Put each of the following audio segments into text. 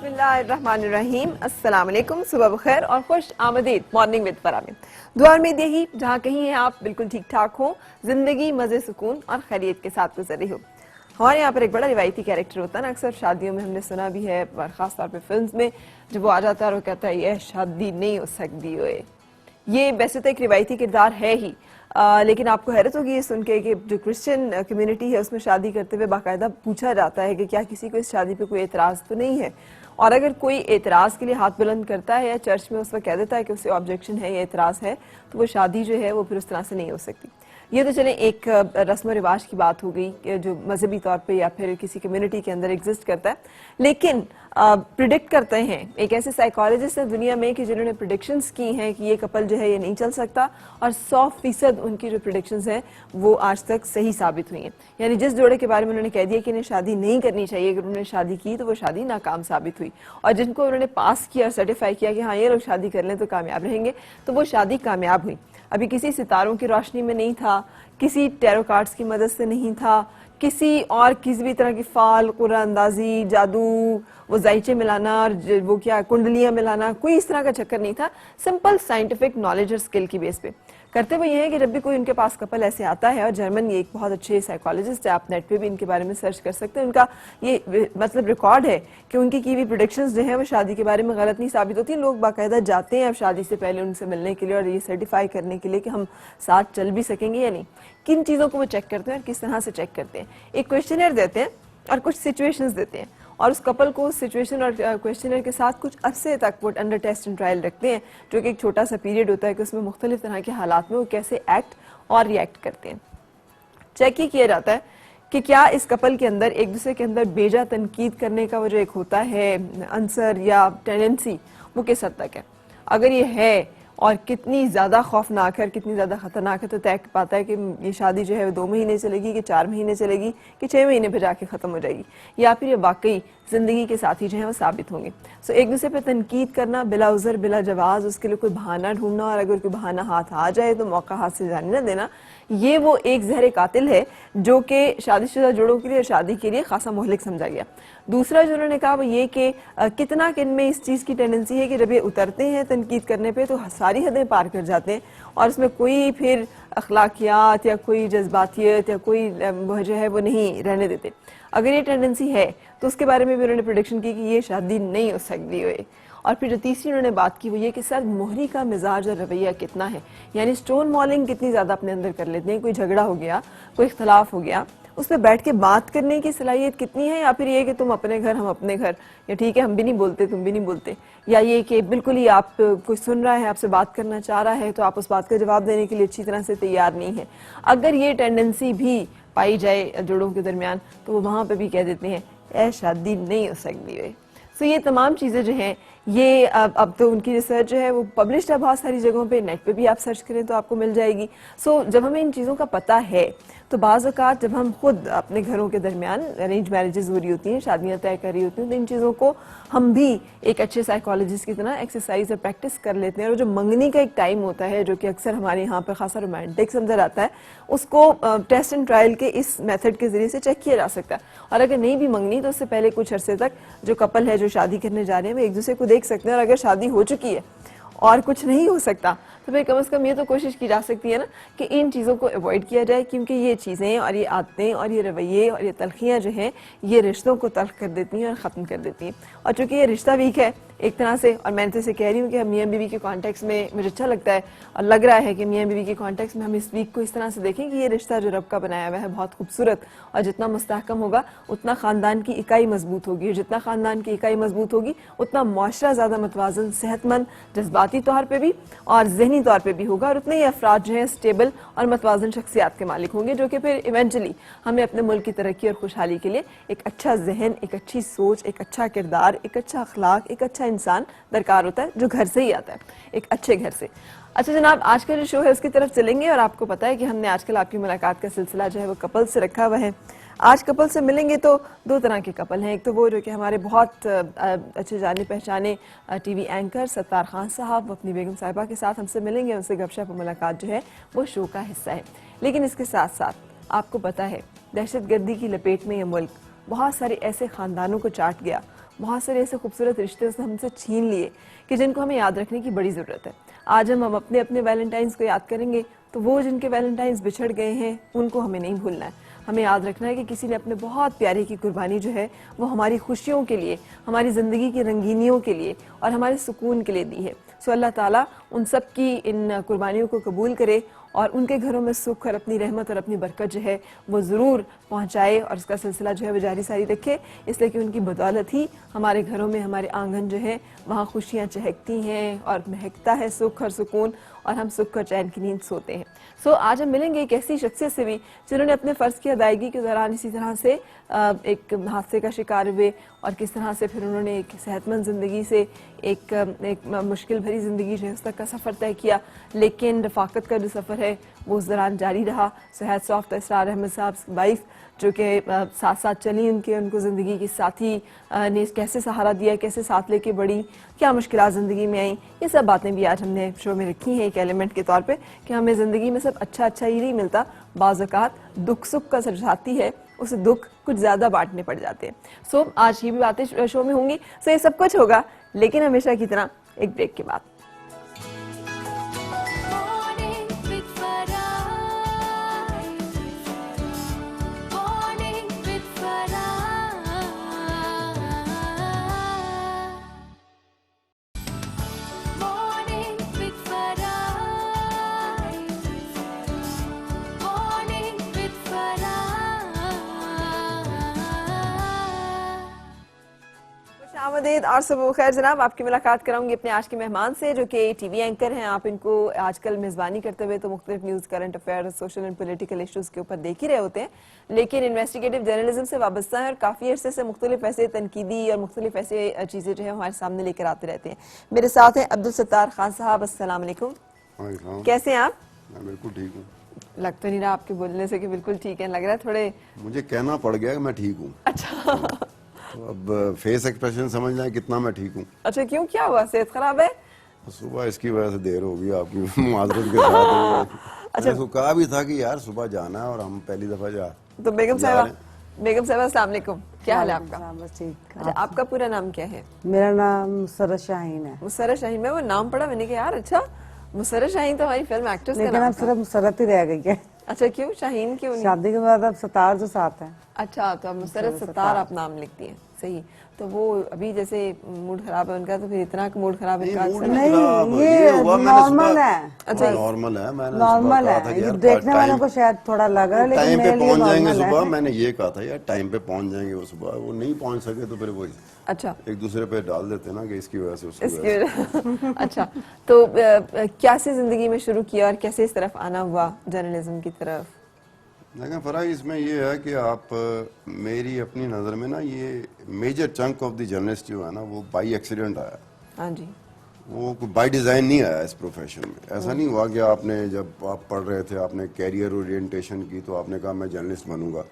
बिस्मिल्लाहिर्रहमानिर्रहीम। अस्सलाम वालेकुम, सुबह बखैर और खुश आमदीद मॉर्निंग विद फरा में। दुआ में यही जहाँ कहीं हैं आप बिल्कुल ठीक ठाक हो, जिंदगी मज़े सुकून और खैरियत के साथ गुजर रही हो। हमारे यहाँ पर एक बड़ा रिवायती कैरेक्टर होता है ना, अक्सर शादियों में हमने सुना भी है, ख़ास तौर पे फिल्म्स में जब वो आ जाता है और वो कहता है ये शादी नहीं हो सकती हो। ये वैसे तो एक रिवायती किरदार है ही, लेकिन आपको हैरत होगी ये सुन के कि जो क्रिश्चियन कम्युनिटी है उसमें शादी करते हुए बाकायदा पूछा जाता है कि क्या किसी को इस शादी पे कोई एतराज़ तो नहीं है, और अगर कोई एतराज़ के लिए हाथ बुलंद करता है या चर्च में उस वक्त कह देता है कि उसे ऑब्जेक्शन है या एतराज़ है, तो वो शादी जो है वो फिर उस तरह से नहीं हो सकती। ये तो चले एक रस्म व रिवाज की बात हो गई जो मजहबी तौर पे या फिर किसी कम्युनिटी के अंदर एग्जिस्ट करता है, लेकिन प्रिडिक्ट करते हैं एक ऐसे साइकोलॉजिस्ट हैं दुनिया में कि जिन्होंने प्रिडिक्शंस की हैं कि ये कपल जो है ये नहीं चल सकता, और 100% उनकी जो प्रिडिक्शंस हैं वो आज तक सही साबित हुई हैं। यानी जिस जोड़े के बारे में उन्होंने कह दिया कि इन्हें शादी नहीं करनी चाहिए, अगर उन्होंने शादी की तो वो शादी नाकाम साबित हुई, और जिनको उन्होंने पास किया और सर्टिफाई किया कि हाँ ये लोग शादी कर लें तो कामयाब रहेंगे, तो वो शादी कामयाब हुई। अभी किसी सितारों की रोशनी में नहीं था, किसी टैरो कार्ड्स की मदद से नहीं था, किसी और किसी भी तरह की फाल कुरान अंदाजी जादू वो जायचे मिलाना और वो क्या कुंडलियां मिलाना, कोई इस तरह का चक्कर नहीं था। सिंपल साइंटिफिक नॉलेज और स्किल की बेस पे करते हुए ये है कि जब भी कोई उनके पास कपल ऐसे आता है, और जर्मन ये एक बहुत अच्छे साइकोलॉजिस्ट है, आप नेट पे भी इनके बारे में सर्च कर सकते हैं, उनका ये मतलब रिकॉर्ड है कि उनकी की हुई प्रेडिक्शंस जो है वो शादी के बारे में गलत नहीं साबित होती। लोग बाकायदा जाते हैं अब शादी से पहले उनसे मिलने के लिए और ये सर्टिफाई करने के लिए कि हम साथ चल भी सकेंगे या नहीं। किन चीज़ों को वो चेक करते हैं और किस तरह से चेक करते हैं, एक क्वेश्चनर देते हैं और कुछ सिचुएशंस देते हैं, और उस कपल को उस सिचुएशन और क्वेश्चनर के साथ कुछ अरसे तक वो अंडर टेस्ट एंड ट्रायल रखते हैं, जो कि एक छोटा सा पीरियड होता है कि उसमें मुख्तलिफ तरह के हालात में वो कैसे एक्ट और रिएक्ट करते हैं। चेक ही किया जाता है कि क्या इस कपल के अंदर एक दूसरे के अंदर बेजा तनकीद करने का वो जो एक होता है आंसर या टेंडेंसी, वो किस हद तक है। अगर ये है और कितनी ज़्यादा खौफनाक है, कितनी ज़्यादा ख़तरनाक है, तो तय पाता है कि ये शादी जो है वो 2 महीने चलेगी कि 4 महीने चलेगी कि 6 महीने पे जाके ख़त्म हो जाएगी, या फिर ये वाकई ज़िंदगी के साथी जो है वो साबित होंगे। सो एक दूसरे पे तनकीद करना बिला उज़र बिला जवाज़, उसके लिए कोई बहाना ढूंढना, और अगर कोई बहाना हाथ आ जाए तो मौका हाथ से जाने न देना, ये वो एक जहर कातिल है जो कि शादीशुदा जोड़ों के लिए शादी के लिए खासा मोहलिक समझा गया। दूसरा जो उन्होंने कहा वो ये कि कितना किन में इस चीज़ की टेंडेंसी है कि जब ये उतरते हैं तनकीद करने पे तो सारी हदें पार कर जाते हैं, और इसमें कोई फिर अखलाकियात या कोई जज्बातियत या कोई जो है वो नहीं रहने देते। अगर ये टेंडेंसी है तो उसके बारे में भी उन्होंने प्रेडिक्शन की कि ये शादी नहीं हो सकती है। और फिर जो तीसरी उन्होंने बात की वो ये कि सर मोहरी का मिजाज और रवैया कितना है, यानी स्टोन मॉलिंग कितनी ज़्यादा अपने अंदर कर लेते हैं, कोई झगड़ा हो गया, कोई इख्तलाफ हो गया, उस पर बैठ के बात करने की सलाहियत कितनी है, या फिर ये कि तुम अपने घर हम अपने घर, या ठीक है हम भी नहीं बोलते तुम भी नहीं बोलते, या ये कि बिल्कुल ही आप कोई सुन रहा है आपसे बात करना चाह रहा है तो आप उस बात का जवाब देने के लिए अच्छी तरह से तैयार नहीं है। अगर ये टेंडेंसी भी पाई जाए जोड़ों के दरमियान तो वो वहाँ पर भी कह देते हैं ऐ शादी नहीं हो सकती है। सो ये तमाम चीज़ें जो हैं ये अब तो उनकी रिसर्च जो है वो पब्लिश्ड है बहुत सारी जगहों पे, नेट पे भी आप सर्च करें तो आपको मिल जाएगी। सो जब हमें इन चीज़ों का पता है तो बाज़ औक़ात जब हम खुद अपने घरों के दरमियान अरेंज मैरिजेस हो रही होती हैं, शादियाँ तय कर रही होती हैं, तो इन चीज़ों को हम भी एक अच्छे साइकोलॉजिस्ट की तरह एक्सरसाइज और प्रैक्टिस कर लेते हैं। और जो मंगनी का एक टाइम होता है जो कि अक्सर हमारे यहाँ पर खासा रोमांटिक समझा जाता है, उसको टेस्ट एंड ट्रायल के इस मेथड के ज़रिए से चेक किया जा सकता है। और अगर नहीं भी मंगनी तो उससे पहले कुछ अरसे तक जो कपल है जो शादी करने जा रहे हैं वो एक दूसरे को देख सकते हैं, और अगर शादी हो चुकी है और कुछ नहीं हो सकता तो फिर कम से कम ये तो कोशिश की जा सकती है ना कि इन चीज़ों को अवॉइड किया जाए, क्योंकि ये चीज़ें और ये आदतें और ये रवैये और ये तलखियाँ जो हैं ये रिश्तों को तल्ख कर देती हैं और ख़त्म कर देती हैं। और चूँकि ये रिश्ता वीक है एक तरह से, और मैं तो इसे कह रही हूँ कि हम मियाँ बीवी के कॉन्टेक्स्ट में मुझे अच्छा लगता है और लग रहा है कि मियाँ बीवी के कॉन्टेक्स्ट में हम इस वीक को इस तरह से देखें कि ये रिश्ता जो रब का बनाया हुआ है बहुत खूबसूरत, और जितना मुस्तहकम होगा उतना ख़ानदान की इकाई मजबूत होगी, और जितना ख़ानदान की इकाई मजबूत होगी उतना मुआशरा ज़्यादा मतवाज़न, सेहतमंद, जज्बाती तौर पर भी और जहनी तौर पर भी होगा, और उतने ही अफराद जो हैं स्टेबल और मतवाज़न शख्सियात के मालिक होंगे, जो कि फिर इवेंचुअली हमें अपने मुल्क की तरक्की और खुशहाली के लिए एक अच्छा जहन, एक अच्छी सोच, एक अच्छा किरदार, एक अच्छा अखलाक, एक अच्छा इंसान दरकार होता है जो घर से ही आता है, एक अच्छे घर से। अच्छा जनाब, आज का जो शो है उसकी तरफ चलेंगे, और आपको पता है कि हमने आजकल आपकी मुलाकात का सिलसिला जो है वो कपल से रखा हुआ है। आज कपल से मिलेंगे तो 2 तरह के कपल हैं। एक तो वो जो कि हमारे बहुत अच्छे जाने पहचाने टीवी एंकर सत्तार खान साहब अपनी बेगम साहिबा के साथ हमसे मिलेंगे, उनसे गपशप और मुलाकात जो है वो शो का हिस्सा है। लेकिन इसके साथ साथ आपको पता है दहशतगर्दी की लपेट में ये मुल्क बहुत सारे ऐसे ख़ानदानों को चाट गया, बहुत सारे ऐसे खूबसूरत रिश्ते उसने हमसे छीन लिए कि जिनको हमें याद रखने की बड़ी ज़रूरत है। आज हम अपने अपने वैलेंटाइंस को याद करेंगे तो वो जिनके वैलेंटाइंस बिछड़ गए हैं उनको हमें नहीं भूलना है। हमें याद रखना है कि किसी ने अपने बहुत प्यारे की कुर्बानी जो है वो हमारी खुशियों के लिए, हमारी ज़िंदगी की रंगीनियों के लिए और हमारे सुकून के लिए दी है। सो अल्लाह ताला उन सब की इन कुर्बानियों को कबूल करे और उनके घरों में सुख और अपनी रहमत और अपनी बरकत जो है वो ज़रूर पहुंचाए और उसका सिलसिला जो है वो जारी सारी रखे, इसलिए कि उनकी बदौलत ही हमारे घरों में, हमारे आंगन जो है वहाँ खुशियाँ चहकती हैं और महकता है सुख और सुकून और हम सुख और चैन की नींद सोते हैं। सो आज हम मिलेंगे एक ऐसी शख्सियत से भी जिन्होंने अपने फ़र्ज़ की अदायगी के दौरान इसी तरह से एक हादसे का शिकार हुए और किस तरह से फिर उन्होंने एक सेहतमंद ज़िंदगी से एक मुश्किल भरी ज़िंदगी जो है उस तक का सफ़र तय किया, लेकिन रफ़ाकत का जो सफ़र है वो उस दौरान जारी रहा। सहायत सॉफ्ट इसरार अहमद साहब वाइफ जो कि साथ साथ चली, उनको ज़िंदगी की साथी ने कैसे सहारा दिया, कैसे साथ लेके बढ़ी, क्या मुश्किलात ज़िंदगी में आई, ये सब बातें भी आज हमने शो में रखी हैं एक एलिमेंट के तौर पे कि हमें ज़िंदगी में सब अच्छा अच्छा ही नहीं मिलता, बाज़ औक़ात दुख सुख का सर साथी है उस दुख कुछ ज़्यादा बांटने पड़ जाते हैं। सो आज ये भी बातें शो में होंगी। सो ये सब कुछ होगा, लेकिन हमेशा की तरह एक ब्रेक के बाद। आमदीद और सुबह खैर जनाब, आपकी मुलाकात कराऊंगी अपने आज के मेहमान से जो कि टीवी एंकर हैं। आप इनको आजकल मेज़बानी करते हुए तो मुख्तलिफ news, current affair, social and political issues के ऊपर देख ही रहे होते हैं, लेकिन इन्वेस्टिगेटिव जर्नलिज्म से वाबस्ता है और काफ़ी अरसे से मुख्तलिफ ऐसे तनकीदी और मुख्तलिफ ऐसे चीज़ें जो है हमारे सामने लेकर आते रहते हैं। मेरे साथ हैं अब्दुल सत्तार खान साहब। अस्सलाम वालेकुम, कैसे हैं आप? मैं बिल्कुल ठीक हूँ। लग तो नहीं रहा आपके बोलने से कि बिल्कुल ठीक है, लग रहा है थोड़े मुझे कहना पड़ गया कि मैं ठीक हूँ। अच्छा तो अब फेस एक्सप्रेशन समझ लें कितना मैं ठीक हूँ। अच्छा, क्यों, क्या हुआ, सेहत खराब है? सुबह इसकी वजह से देर हो गई आपकी माजरत के साथ। अच्छा, मैंने कहा भी था कि यार सुबह जाना है और हम पहली दफा जा तो बेगम साहब अस्सलाम वालेकुम, क्या हाल है आपका? बस ठीक। अच्छा, आपका पूरा नाम क्या है? मेरा नाम मुसर्रत शाहीन है। मुसर्रत शाहीन। मैं वो नाम पढ़ा, मैंने कहा यार अच्छा मुसर्रत शाहीन तो हमारी फिल्म एक्ट्रेस का लेकिन नाम अब सिर्फ मुसर्रत ही रह गई है। अच्छा, क्यों शाहीन क्यों नहीं? शादी के बाद अब सतार जो साथ है। अच्छा, तो अब मुसर्रत सत्तार आप नाम लिखती हैं, सही। तो वो अभी जैसे मूड खराब है उनका, तो फिर इतना मूड खराब इनका नहीं, ये नॉर्मल है। अच्छा, नॉर्मल है। मैंने नॉर्मल है, ये देखने वालों को शायद थोड़ा लग रहा है, लेकिन टाइम पे मेरे लिए पहुंच जाएंगे नॉर्मल है। सुबह। मैंने ये कहा था यार टाइम पे पहुंच जाएंगे वो सुबह, वो नहीं पहुंच सके तो फिर वही अच्छा एक दूसरे पे डाल देते ना कि इसकी वजह से उसकी इसकी वजह से। वजह अच्छा, तो कैसे जिंदगी में शुरू किया और कैसे इस तरफ आना हुआ जर्नलिज्म की तरफ? लेकिन फर्क इसमें ये है कि आप मेरी अपनी नज़र में ना ये major chunk of the journalist जो है ना वो बाई एक्सीडेंट आया। हाँ जी। वो बाई डिज़ाइन नहीं आया इस प्रोफेशन में। ऐसा नहीं हुआ कि आपने जब आप पढ़ रहे थे आपने कैरियर ओरिएंटेशन की तो आपने कहा मैं जर्नलिस्ट बनूंगा।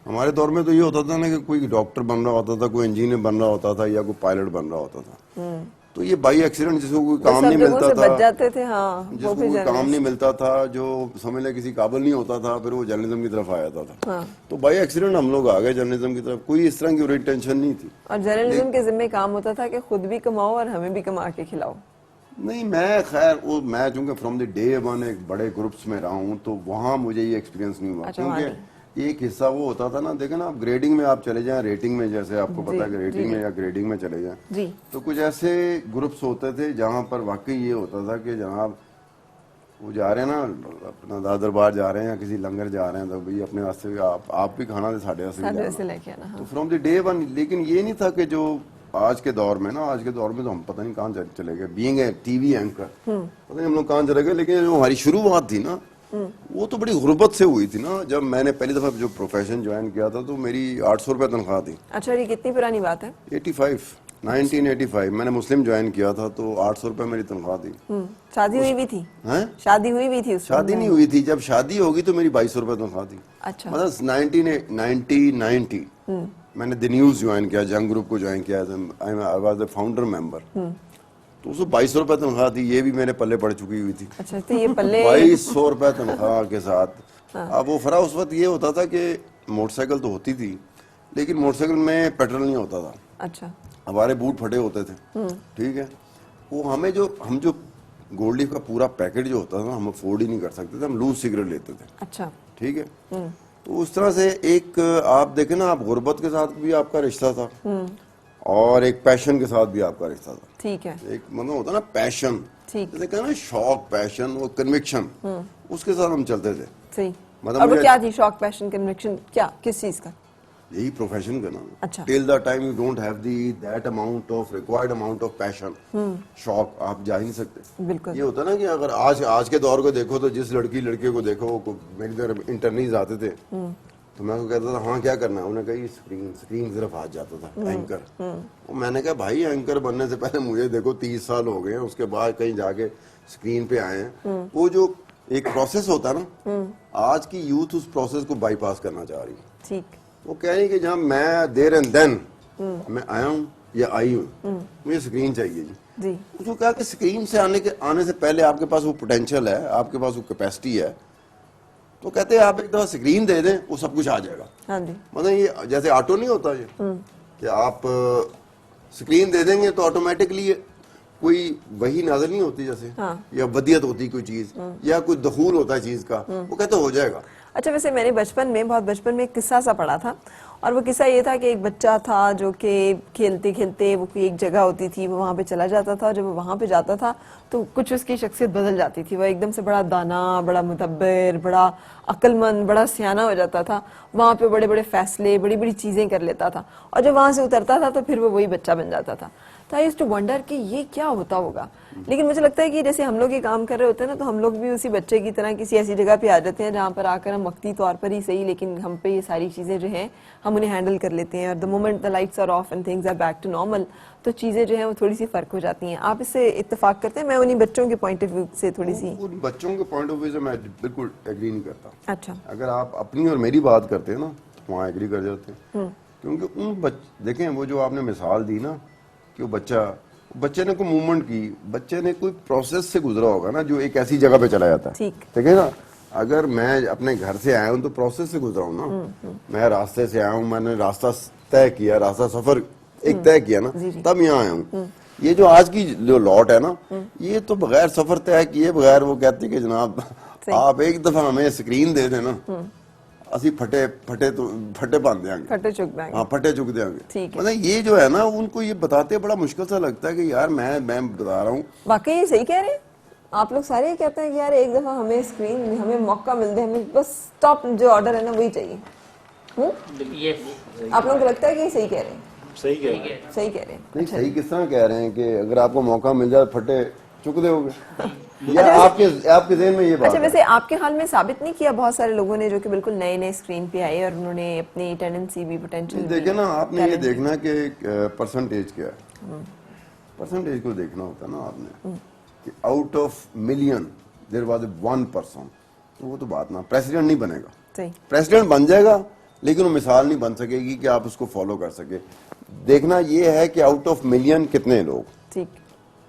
हमारे दौर में तो ये होता था ना कि कोई डॉक्टर बन रहा होता था, कोई इंजीनियर बन रहा होता था या कोई पायलट बन रहा होता था। तो ये बाई एक्सीडेंट जिसको कोई काम नहीं मिलता था, बच जाते थे, हाँ, जिसको कोई काम नहीं मिलता था, जो समझ ले किसी काबिल नहीं होता था, फिर वो जर्नलिज्म की तरफ आ जाता था। हाँ। तो बाई एक्सीडेंट हम लोग आ गए जर्नलिज्म की तरफ। कोई इस तरह की ओरिएंटेशन नहीं थी और जर्नलिज्म के जिम्मे काम होता था कि खुद भी कमाओ और हमें भी कमा के खिलाओ। नहीं, मैं खैर वो मैं चूंकि फ्रॉम द डे वन एक बड़े ग्रुप्स में रहा हूँ तो वहाँ मुझे ये एक्सपीरियंस नहीं हुआ। अच्छा, क्योंकि एक हिस्सा वो होता था ना, देखे ना आप ग्रेडिंग में आप चले जाएं, रेटिंग में, जैसे आपको पता है कि रेटिंग में या ग्रेडिंग में चले जाएं, तो कुछ ऐसे ग्रुप्स होते थे जहाँ पर वाकई ये होता था कि जनाब वो जा रहे हैं ना अपना दादर दरबार जा रहे हैं या किसी लंगर जा रहे हैं तो भाई अपने वास्ते आप भी खाना दे साढ़े लेके आना। तो फ्रॉम द डे वन। लेकिन ये नहीं था कि जो आज के दौर में ना, आज के दौर में तो हम पता नहीं कहाँ चले गए, बीइंग ए टीवी एंकर पता नहीं हम लोग कहाँ चले गए। लेकिन जो हमारी शुरुआत थी ना वो तो बड़ी गुर्बत से हुई थी ना। जब मैंने पहली दफा जो प्रोफेशन ज्वाइन किया था तो मेरी 800 रुपये तनख्वाह थी। अच्छा, ये कितनी पुरानी बात है? 1985 मैंने मुस्लिम ज्वाइन किया था तो 800 रुपये मेरी तनख्वाह थी। शादी हुई भी थी? शादी हुई भी थी? शादी नहीं हुई थी। जब शादी होगी तो मेरी 2200 रुपये तनख्वाह थी। अच्छा, मतलब 1990 मैंने द न्यूज ज्वाइन किया, जंग ग्रुप को ज्वाइन किया, I was the founder member. तो उसको 2200 रुपये तनख्वाह थी, ये भी मेरे पल्ले पड़ चुकी हुई थी। अच्छा, तो ये पल्ले 2200 रुपये तनख्वाह के साथ। अब वो फरा उस वक्त ये होता था कि मोटरसाइकिल तो होती थी लेकिन मोटरसाइकिल में पेट्रोल नहीं होता था। अच्छा, हमारे बूट फटे होते थे, ठीक है, वो हम जो गोल्ड लीफ का पूरा पैकेट जो होता था हम अफोर्ड ही नहीं कर सकते थे, हम लूज सिगरेट लेते थे। अच्छा, ठीक है। तो उस तरह से एक आप देखें ना, आप गुर्बत के साथ भी आपका रिश्ता था और एक पैशन के साथ भी आपका रिश्ता था। ठीक है। एक मतलब होता ना पैशन, ठीक, जैसे कहना शौक, पैशन और कन्विक्शन, उसके साथ हम चलते थे। सही। मतलब और वो मुझे- क्या थी? शौक, पैशन, कन्विक्शन, क्या, किस चीज का? यही प्रोफेशन का नाम। अच्छा। Till the time you don't have that amount of required amount of passion, शौक, आप जा ही नहीं सकते। बिल्कुल। ये होता ना कि अगर आज के दौर को देखो तो जिस लड़के को देखो, मेरी तरफ इंटरनीज आते थे तो मैं उनको कहता था हाँ क्या करना है, उन्हें कही स्क्रीन सिर्फ हाथ जाता था, एंकर। और मैंने कहा भाई एंकर बनने से पहले मुझे देखो 30 साल हो गए हैं, उसके बाद कहीं जाके स्क्रीन पे आए हैं। वो जो एक प्रोसेस होता है ना, आज की यूथ उस प्रोसेस को बाईपास करना चाह रही है। ठीक। वो कह रही कि जहाँ मैं देर एंड देन मैं आया हूँ या आई हूँ, मुझे स्क्रीन चाहिए जी। उसको कहा कि स्क्रीन से आने से पहले आपके पास वो पोटेंशियल है, आपके पास वो कैपेसिटी है, तो कहते हैं आप एक दफा स्क्रीन दे दें वो सब कुछ आ जाएगा। हाँ जी। मतलब ये जैसे ऑटो नहीं होता ये कि आप स्क्रीन दे देंगे तो ऑटोमेटिकली कोई वही नाज़िल नहीं होती जैसे, या वदियत होती कोई चीज, या कोई दखूल होता है चीज का, वो कहते हो जाएगा। अच्छा, वैसे मैंने बहुत बचपन में एक किस्सा सा पढ़ा था, और वो किस्सा ये था कि एक बच्चा था जो कि खेलते खेलते वो कोई एक जगह होती थी, वो वहाँ पे चला जाता था। जब वो वहाँ पे जाता था तो कुछ उसकी शख्सियत बदल जाती थी। वो एकदम से बड़ा दाना, बड़ा मुदब्बिर, बड़ा अक्लमंद, बड़ा सियाना हो जाता था। वहाँ पे बड़े बड़े फैसले, बड़ी बड़ी चीज़ें कर लेता था, और जब वहाँ से उतरता था तो फिर वो वही बच्चा बन जाता था। तो आई यूज्ड टू वंडर कि ये क्या होता होगा। लेकिन मुझे लगता है कि जैसे हम लोग ये काम कर रहे होते हैं ना, तो हम लोग भी उसी बच्चे की तरह किसी ऐसी जगह पे आ जाते हैं जहाँ पर आकर हम वक्ती तौर पर ही सही, लेकिन हम पे ये सारी चीज़ें जो हैं हम उन्हें हैंडल कर लेते हैं। और the moment the lights are off and things are back to normal, तो चीज़ें जो हैं वो थोड़ी सी फ़र्क हो जाती हैं। आप इससे इत्तेफाक करते हैं? मैं उन्हीं बच्चों के पॉइंट ऑफ व्यू से थोड़ी सी, उन बच्चों के पॉइंट ऑफ व्यू से मैं बिल्कुल एग्री नहीं करता। अच्छा, अगर आप अपनी और मेरी बात करते हैं ना तो वहाँ एग्री कर जाते हैं। क्योंकि देखें वो जो आपने मिसाल दी ना कि वो बच्चे ने कोई मूवमेंट की, बच्चे ने कोई प्रोसेस से गुजरा होगा ना, जो एक ऐसी जगह पे चला जाता है। ठीक है ना। अगर मैं अपने घर से आया हूँ तो प्रोसेस से गुजरा हूँ ना, मैं रास्ते से आया हूँ, मैंने रास्ता तय किया, रास्ता सफर एक तय किया ना, तब यहाँ आया हूँ। ये जो आज की जो लॉट है ना, ये तो बगैर सफर तय किए बगैर वो कहते कि जनाब आप एक दफा हमें स्क्रीन दे देना, ਅਸੀਂ फटे बांध देंगे, फटे चुक देंगे। हाँ, फटे चुक देंगे। ठीक है। मतलब ये जो है ना, उनको ये बताते बड़ा मुश्किल सा लगता है कि यार मैं बता रहा हूँ। वाकई सही कह रहे हैं आप लोग सारे, कहते हैं कि यार एक दफा हमें स्क्रीन, हमें मौका मिल दे, हमें बस स्टॉप जो ऑर्डर है ना वही चाहिए। आप लोगों को लगता है कि सही कह रहे हैं? सही कह रहे हैं। नहीं, सही किस तरह कह रहे हैं कि अगर आपको मौका मिल जाए फटे चुक दोगे, या आपके ज़हन में ये बात? अच्छा, वैसे आपके हाल में साबित नहीं किया बहुत सारे लोगों ने जो कि बिल्कुल नए नए स्क्रीन पे आए और उन्होंने अपनी टेंडेंसी भी, पोटेंशियल भी, देखे ना आपने, ये देखना कि परसेंटेज क्या है, परसेंटेज को देखना होता है ना आपने कि out of million there was 1%, तो वो तो बात ना, प्रेसिडेंट नहीं बनेगा। सही, प्रेसिडेंट बन जाएगा लेकिन वो मिसाल नहीं बन सकेगी कि आप उसको फॉलो कर सके। देखना ये है कि आउट ऑफ मिलियन कितने लोग, ठीक,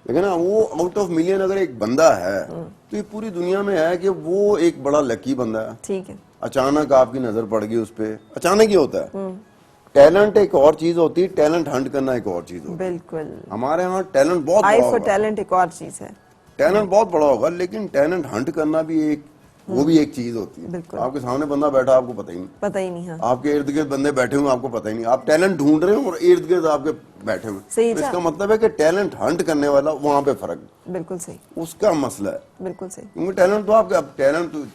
लेकिन ना वो आउट ऑफ मिलियन अगर एक बंदा है तो ये पूरी दुनिया में है कि वो एक बड़ा लकी बंदा है। ठीक है। अचानक आपकी नजर पड़ गई उस पर, अचानक ही होता है। टैलेंट एक और चीज होती है, टैलेंट हंट करना एक और चीज होती है। बिल्कुल, हमारे यहाँ टैलेंट बहुत आई बड़ा फॉर होगा, टैलेंट एक और चीज है। टैलेंट बहुत बड़ा होगा, लेकिन टैलेंट हंट करना भी एक, वो भी एक चीज होती है। बिल्कुल। आपके सामने बंदा बैठा आपको पता ही नहीं, हाँ। आपके इर्द गिर्द बंदे बैठे हुए आपको पता ही नहीं, आप टैलेंट ढूंढ रहे हो और इर्द गिर्द आपके बैठे हुए, सही तो इसका मतलब है कि टैलेंट हंट करने वाला वहां पे फर्क, बिल्कुल सही, उसका मसला है। बिल्कुल सही। क्योंकि टैलेंट तो आपके, अब टैलेंट तो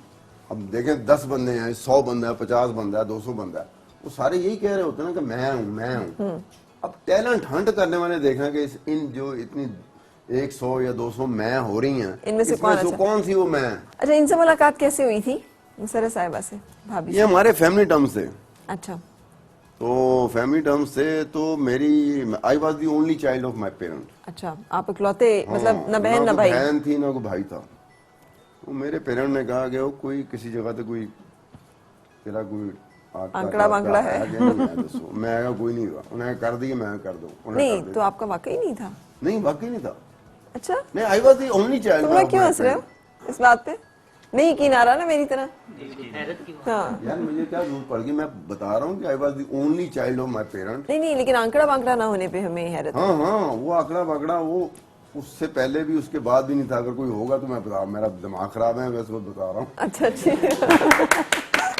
अब देखें 10 बंदे हैं, 100 बंदा है, 50 बंदा है, 200 बंदा है, वो सारे यही कह रहे होते हैं ना कि मैं हूं। अब टैलेंट हंट करने वाले देखना कि इन जो इतनी 100 या 200 मैं हो रही हैं, इनमें से कौन सी वो मैं। अच्छा, इनसे मुलाकात कैसे हुई थी मुसर्रत साहिबा से, भाभी ये हमारे फैमिली टर्म से। अच्छा, तो फैमिली टर्म से तो I was the only child of my parent. अच्छा, आप इकलौते, मतलब न बहन न भाई? बहन थी ना कोई भाई था। तो मेरे पेरेंट ने कहा कि कोई किसी जगह से कोई तेरा कोई आंकड़ा वांकड़ा है, मैं कोई नहीं हुआ, उन्हें कर दिया, मैं कर दूं। नहीं तो आपका वाकई नहीं था? नहीं, वाकई नहीं था। अच्छा, नहीं, I was the only child. तुम क्यों हंस रहे हो इस बात पे? नहीं यकीन आ रहा ना मेरी तरह। हाँ यार मुझे क्या जरूरत पड़ गई, मैं बता रहा हूँ कि I was the only child of my parents. नहीं नहीं, लेकिन आंकड़ा वांकड़ा ना होने पे हमें हैरत। हाँ हाँ, वो आंकड़ा वाकड़ा वो उससे पहले भी उसके बाद भी नहीं था। अगर कोई होगा तो मैं बता, मेरा दिमाग खराब है, मैं इस वक्त बता रहा हूँ। अच्छा अच्छी।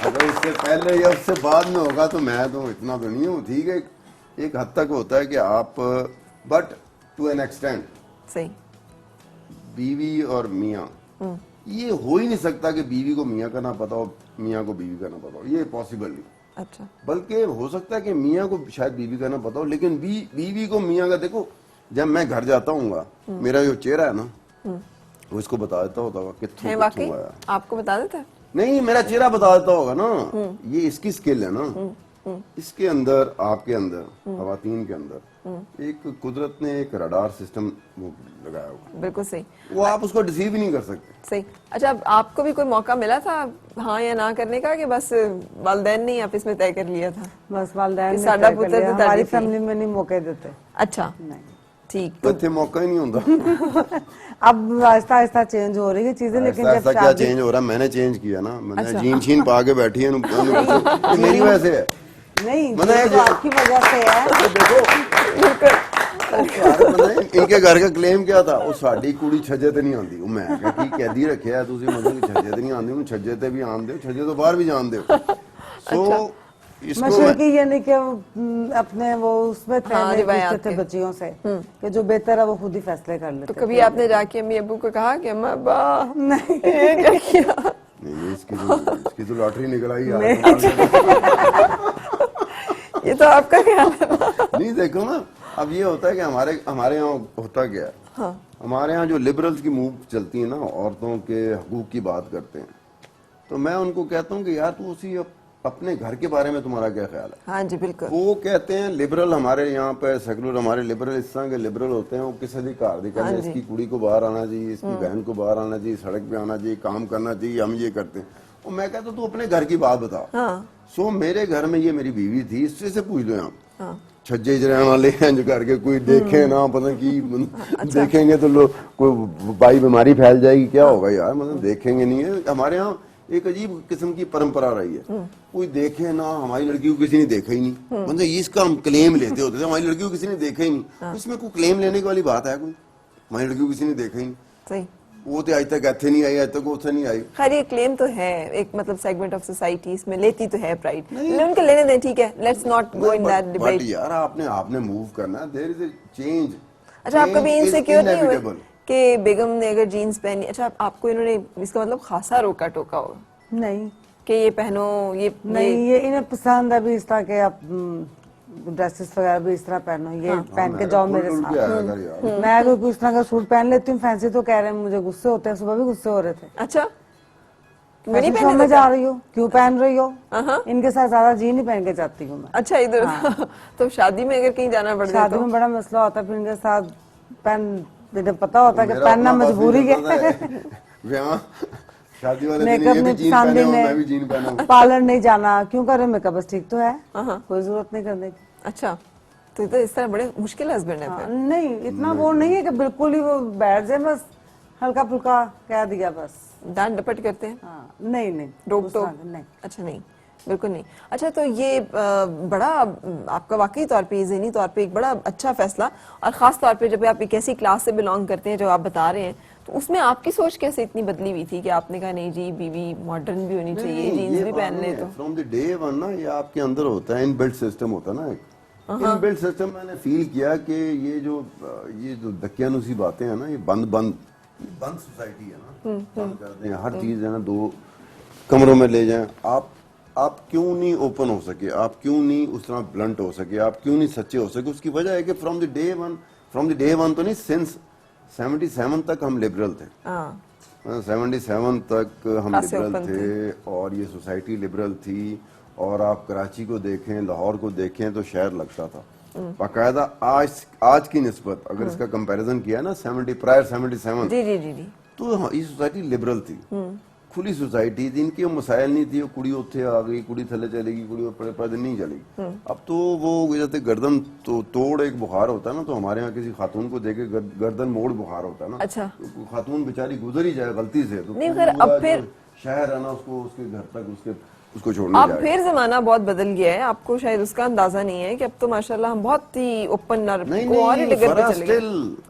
अगर उससे पहले या उससे बाद में होगा तो मैं तो इतना तो नहीं हूँ। ठीक है, एक हद तक होता है कि आप, बट टू एन एक्सटेंट सही। बीवी और मियाँ, ये हो ही नहीं सकता कि बीवी को मियाँ का ना पता हो, मियाँ को बीवी का ना पता हो, ये पॉसिबल नहीं। अच्छा बल्कि हो सकता है कि मियाँ को शायद बीवी का ना पता हो, लेकिन बीवी को मियाँ का। देखो जब मैं घर जाता हूँ, मेरा जो चेहरा है ना, वो इसको बता देता होता होगा कित्थों है कित्थों वाकई, आया। आपको बता देता है? नहीं, मेरा चेहरा बता देता होगा ना। ये इसकी स्किल है ना। इसके अंदर, आपके अंदर, खवातीन के अंदर एक कुदरत ने एक रडार सिस्टम लगाया हुआ। बिल्कुल सही। वो आप उसको डिसीव ही नहीं कर सकते। सही। अच्छा, अब आपको भी कोई मौका मिला था हाँ या ना करने का, कि बस वालिदैन ने आपस में तय कर लिया था? बस वालिदैन कि ने साडा तय कर पुत्र लिया, तो हमारी ताड़ी थी। फैमिली में नहीं मौके देते। अच्छा नहीं। ठीक। तो इतने मौका ही नहीं होता। अब आहिस्ता आहिस्ता चेंज हो रही है चीजें, लेकिन ऐसा जब क्या शादी चेंज हो रहा है? मैंने चेंज किया ना, मैंने अच्छा। जीन शीन पा के बैठी है ये मेरी वजह से है। नहीं, मैंने ये तो आपकी वजह से है। देखो इनके घर का क्लेम क्या था, वो साड़ी कुड़ी छज्जे ते नहीं आंदी। मैं क्या की कहदी रखिया है तुसी, मतलब कि छज्जे ते नहीं आंदी, उन छज्जे ते भी आन दो, छज्जे तो बाहर भी जान दो। सो इसको मशरकी यानी कि अपने वो उसमें थे, हाँ, नहीं रिवायात पूछते थे के। बच्चियों से कि जो बेहतर है वो खुद ही फैसले कर लेते तो थे। कभी आपने जाके अम्मी अब्बू को कहा कि अम्मा अब्बा नहीं। ये क्या किया? नहीं, इसकी तो लॉटरी निकल आई यार। ये तो आपका ख्याल है ना। नहीं देखो ना, अब ये होता है कि हमारे यहाँ होता क्या है। हाँ। हमारे यहाँ जो लिबरल्स की मूव चलती है ना, औरतों के हकूक की बात करते हैं, तो मैं उनको कहता हूँ कि यार तू उसी अपने घर के बारे में तुम्हारा क्या ख्याल है? हाँ जी बिल्कुल। वो कहते हैं लिबरल, हमारे यहाँ पे सेकुलर, हमारे लिबरल इस तरह के लिबरल होते हैं, वो किसी भी कार दिखा, इसकी कुड़ी को बाहर आना चाहिए, इसकी बहन को बाहर आना चाहिए, सड़क पे आना चाहिए, काम करना चाहिए, हम ये करते हैं। और मैं कहता तू अपने घर की बात बता। हाँ। सो मेरे घर में ये मेरी बीवी थी, इससे से पूछ लो आप। छज्जे जराने वाले हैं जो करके कोई देखे ना, पता की देखेंगे तो लोग कोई बाई बीमारी फैल जाएगी, क्या होगा यार, मतलब देखेंगे नहीं है। हमारे यहाँ एक अजीब किस्म की परंपरा रही है, कोई देखे ना, हमारी लड़की को किसी ने देखा ही नहीं, मतलब इसका हम क्लेम लेते होते थे, हमारी लड़की को किसी ने देखा ही नहीं। इसमें कोई क्लेम लेने की वाली बात है? कोई हमारी लड़की को किसी ने देखा ही नहीं, सही। वो तो आज तक ऐसे नहीं आई, आज तक उसे नहीं आई। खैर ये क्लेम तो है, एक मतलब सेगमेंट ऑफ सोसाइटी इसमें लेती तो है प्राइड, उनके लेने दें, ठीक है, let's not go in that debate. यार आपने मूव करना है, देयर इज अ चेंज। अच्छा, आप कभी इनसिक्योर नहीं हुए कि बेगम ने अगर जीन्स पहनी, अच्छा आपको इन्होंने इसका मतलब खासा रोका टोका हो नहीं कि ये पहनो, ये नहीं, ये इन्हें पसंद है भी इस तरह के, आप ड्रेसेस वगैरह भी इस तरह पहनो, ये पहन के जाओ मेरे साथ। मैं अगर कुछ तरह का सूट पहन लेती हूँ फैंसी, तो कह रहे हैं मुझे गुस्से होते हैं, सुबह भी गुस्से हो रहे थे। अच्छा फैशन शो में जा रही हो, क्यों पहन रही हो? इनके साथ ज्यादा जीन ही पहन के जाती हूँ मैं। अच्छा इधर तो शादी में अगर कहीं जाना पड़ जाए, शादी में बड़ा मसला होता है, फिर इनके साथ पहन, पता होता है कि पहनना मजबूरी है। शादी वाले मेकअप में पसंद ही मैं भी जीन पहना हूं। पार्लर नहीं जाना, क्यों करे मेकअप? बस ठीक तो है, कोई जरूरत नहीं करने की। अच्छा, तो इस तरह बड़े मुश्किल हस्बैंड है फिर। नहीं, इतना वो नहीं है कि बिल्कुल ही वो बैठ जाए, बस हल्का फुल्का कह दिया बस। डांट डपट करते हैं? नहीं नहीं, रोक टोक नहीं। अच्छा नहीं, बिल्कुल नहीं। अच्छा, तो ये बड़ा आपका वाकई तौर पे, ज़हनी तौर पे एक बड़ा अच्छा फैसला, और ख़ास तौर पे जब आप एक ऐसी क्लास से बिलोंग करते हैं जो आप बता रहे हैं, तो उसमें आपकी सोच कैसे इतनी बदली हुई थी कि आपने कहा नहीं जी बीवी मॉडर्न भी होनी चाहिए, जीन्स भी पहन ले? तो फ्रॉम द डे वन ना, ये आपके अंदर होता है, इनबिल्ट सिस्टम होता है ना, एक इनबिल्ट सिस्टम। मैंने फील किया कि ये जो दकियानुसी बातें हैं ना, ये बंद सोसाइटी है ना, बंद कर दें हर चीज है ना, 2 कमरों में ले जाएं। आप क्यों नहीं ओपन हो सके, आप क्यों नहीं उस तरह ब्लंट हो सके, आप क्यों नहीं सच्चे हो सके? उसकी वजह है कि फ्रॉम द डे वन तो नहीं, सिंस 77 तक हम लिबरल थे। 77 तक हम लिबरल थे, और ये सोसाइटी लिबरल थी। और आप कराची को देखें, लाहौर को देखें, तो शहर लगता था बाकायदा। आज की निस्बत अगर इसका कंपैरिजन किया ना, 77 जी, तो हाँ, ये सोसाइटी लिबरल थी, खुली सोसाइटी थी, इनके मसाइल नहीं थी, कुड़ी उत्थे आ गई, कुड़ी थले चलेगी, कुड़ी पैदल नहीं चलेगी। अब तो वो जैसे गर्दन तो तोड़ एक बुखार होता है ना, तो हमारे यहाँ किसी खातून को देखे गर्दन मोड़ बुखार होता है ना। अच्छा, तो खातून बेचारी गुजर ही जाए गलती से, तो नहीं खैर अब फिर शहर है ना, उसको उसके घर तक उसको छोड़ने अब जाएगा। फिर जमाना बहुत बदल गया है, आपको शायद उसका अंदाजा नहीं है कि अब तो माशाल्लाह हम बहुत ही ओपन और नहीं क्वालिटी पे फरा चले गए।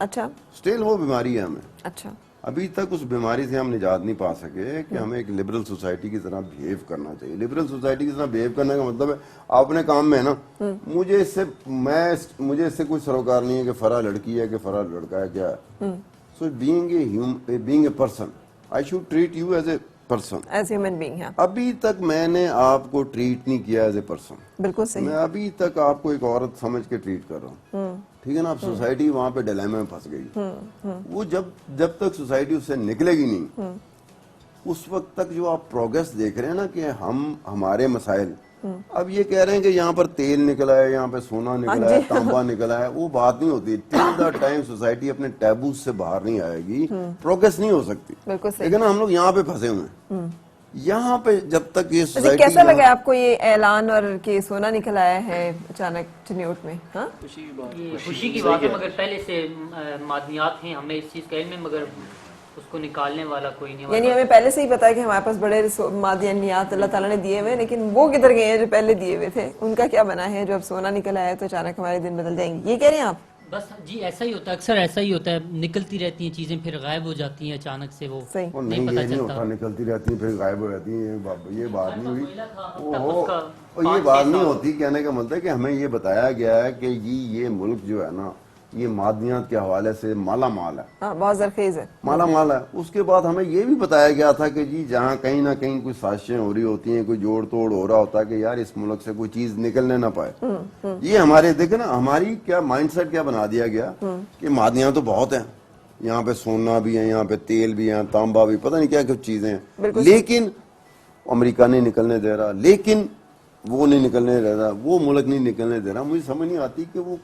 अच्छा स्टिल वो बीमारी है हमें, अच्छा अभी तक उस बीमारी से हम निजात नहीं पा सके कि हमें एक लिबरल सोसाइटी की तरह बिहेव करना चाहिए। लिबरल सोसाइटी की तरह बिहेव करने का मतलब है आप अपने काम में है ना, मुझे इससे कोई सरोकार नहीं है कि फरा लड़की है कि फरा लड़का है, क्या है। So being a person I should treat you as a person, as human being. हाँ अभी तक मैंने आपको ट्रीट नहीं किया एज ए पर्सन, बिल्कुल सही। मैं अभी तक आपको एक औरत समझ के ट्रीट कर रहा हूँ, ठीक है ना। अब सोसाइटी वहां पे डिलेमा में फंस गई। वो जब तक सोसाइटी उससे निकलेगी नहीं, उस वक्त तक जो आप प्रोग्रेस देख रहे हैं ना कि हमारे मसाइल, अब ये कह रहे हैं कि यहाँ पर तेल निकला है, यहाँ पे सोना निकला है, तांबा निकला है, वो बात नहीं होती। टिल द टाइम सोसाइटी अपने टैबू से बाहर नहीं आएगी, प्रोग्रेस नहीं हो सकती। बिल्कुल सही। लेकिन हम लोग यहाँ पे फंसे हुए हैं। यहाँ पे जब तक ये वैसे सोसाइटी, कैसा लगा आपको ये ऐलान और कि सोना निकल आया है अचानक चिन्योट में? हाँ ये खुशी की बात है, मगर पहले से मादनियात हैं, हमें इस चीज़ का इल्म है, मगर उसको निकालने वाला कोई नहीं। यानी हमें पहले से ही पता है कि हमारे पास बड़े मादियात अल्लाह ताला ने दिए हुए, लेकिन वो किधर गए हैं जो पहले दिए हुए थे? उनका क्या बना है जो अब सोना निकल आया है तो अचानक हमारे दिन बदल जाएंगे, ये कह रहे हैं आप? बस जी ऐसा ही होता है, अक्सर ऐसा ही होता है, निकलती रहती हैं चीज़ें फिर गायब हो जाती हैं अचानक से, वो सही। और नहीं नहीं पता ये नहीं चलता। होता, निकलती रहती है फिर गायब हो जाती है, ये बात नहीं हुई। तब ओहो, उसका और ये 5-6 बात नहीं साल। होती। कहने का मतलब है कि हमें ये बताया गया है कि ये मुल्क जो है ना, ये मादनियात के हवाले से माला माल है, हाँ बहुत जरखेज है। माला माल है। उसके बाद हमें ये भी बताया गया था कि जी जहाँ कहीं ना कहीं कोई साजिशें हो रही होती हैं, कोई जोड़ तोड़ हो रहा होता है कि यार इस मुल्क से कोई चीज निकलने ना पाए। ये हमारे देखे ना, हमारी क्या माइंडसेट क्या बना दिया गया कि मादनियात तो बहुत हैं, यहाँ पे सोना भी है, यहाँ पे तेल भी है, तांबा भी, पता नहीं क्या कुछ चीजें हैं, लेकिन अमेरिका नहीं निकलने दे रहा, लेकिन वो नहीं निकलने दे रहा, वो मुल्क नहीं निकलने दे रहा। मुझे समझ नहीं आती कि वो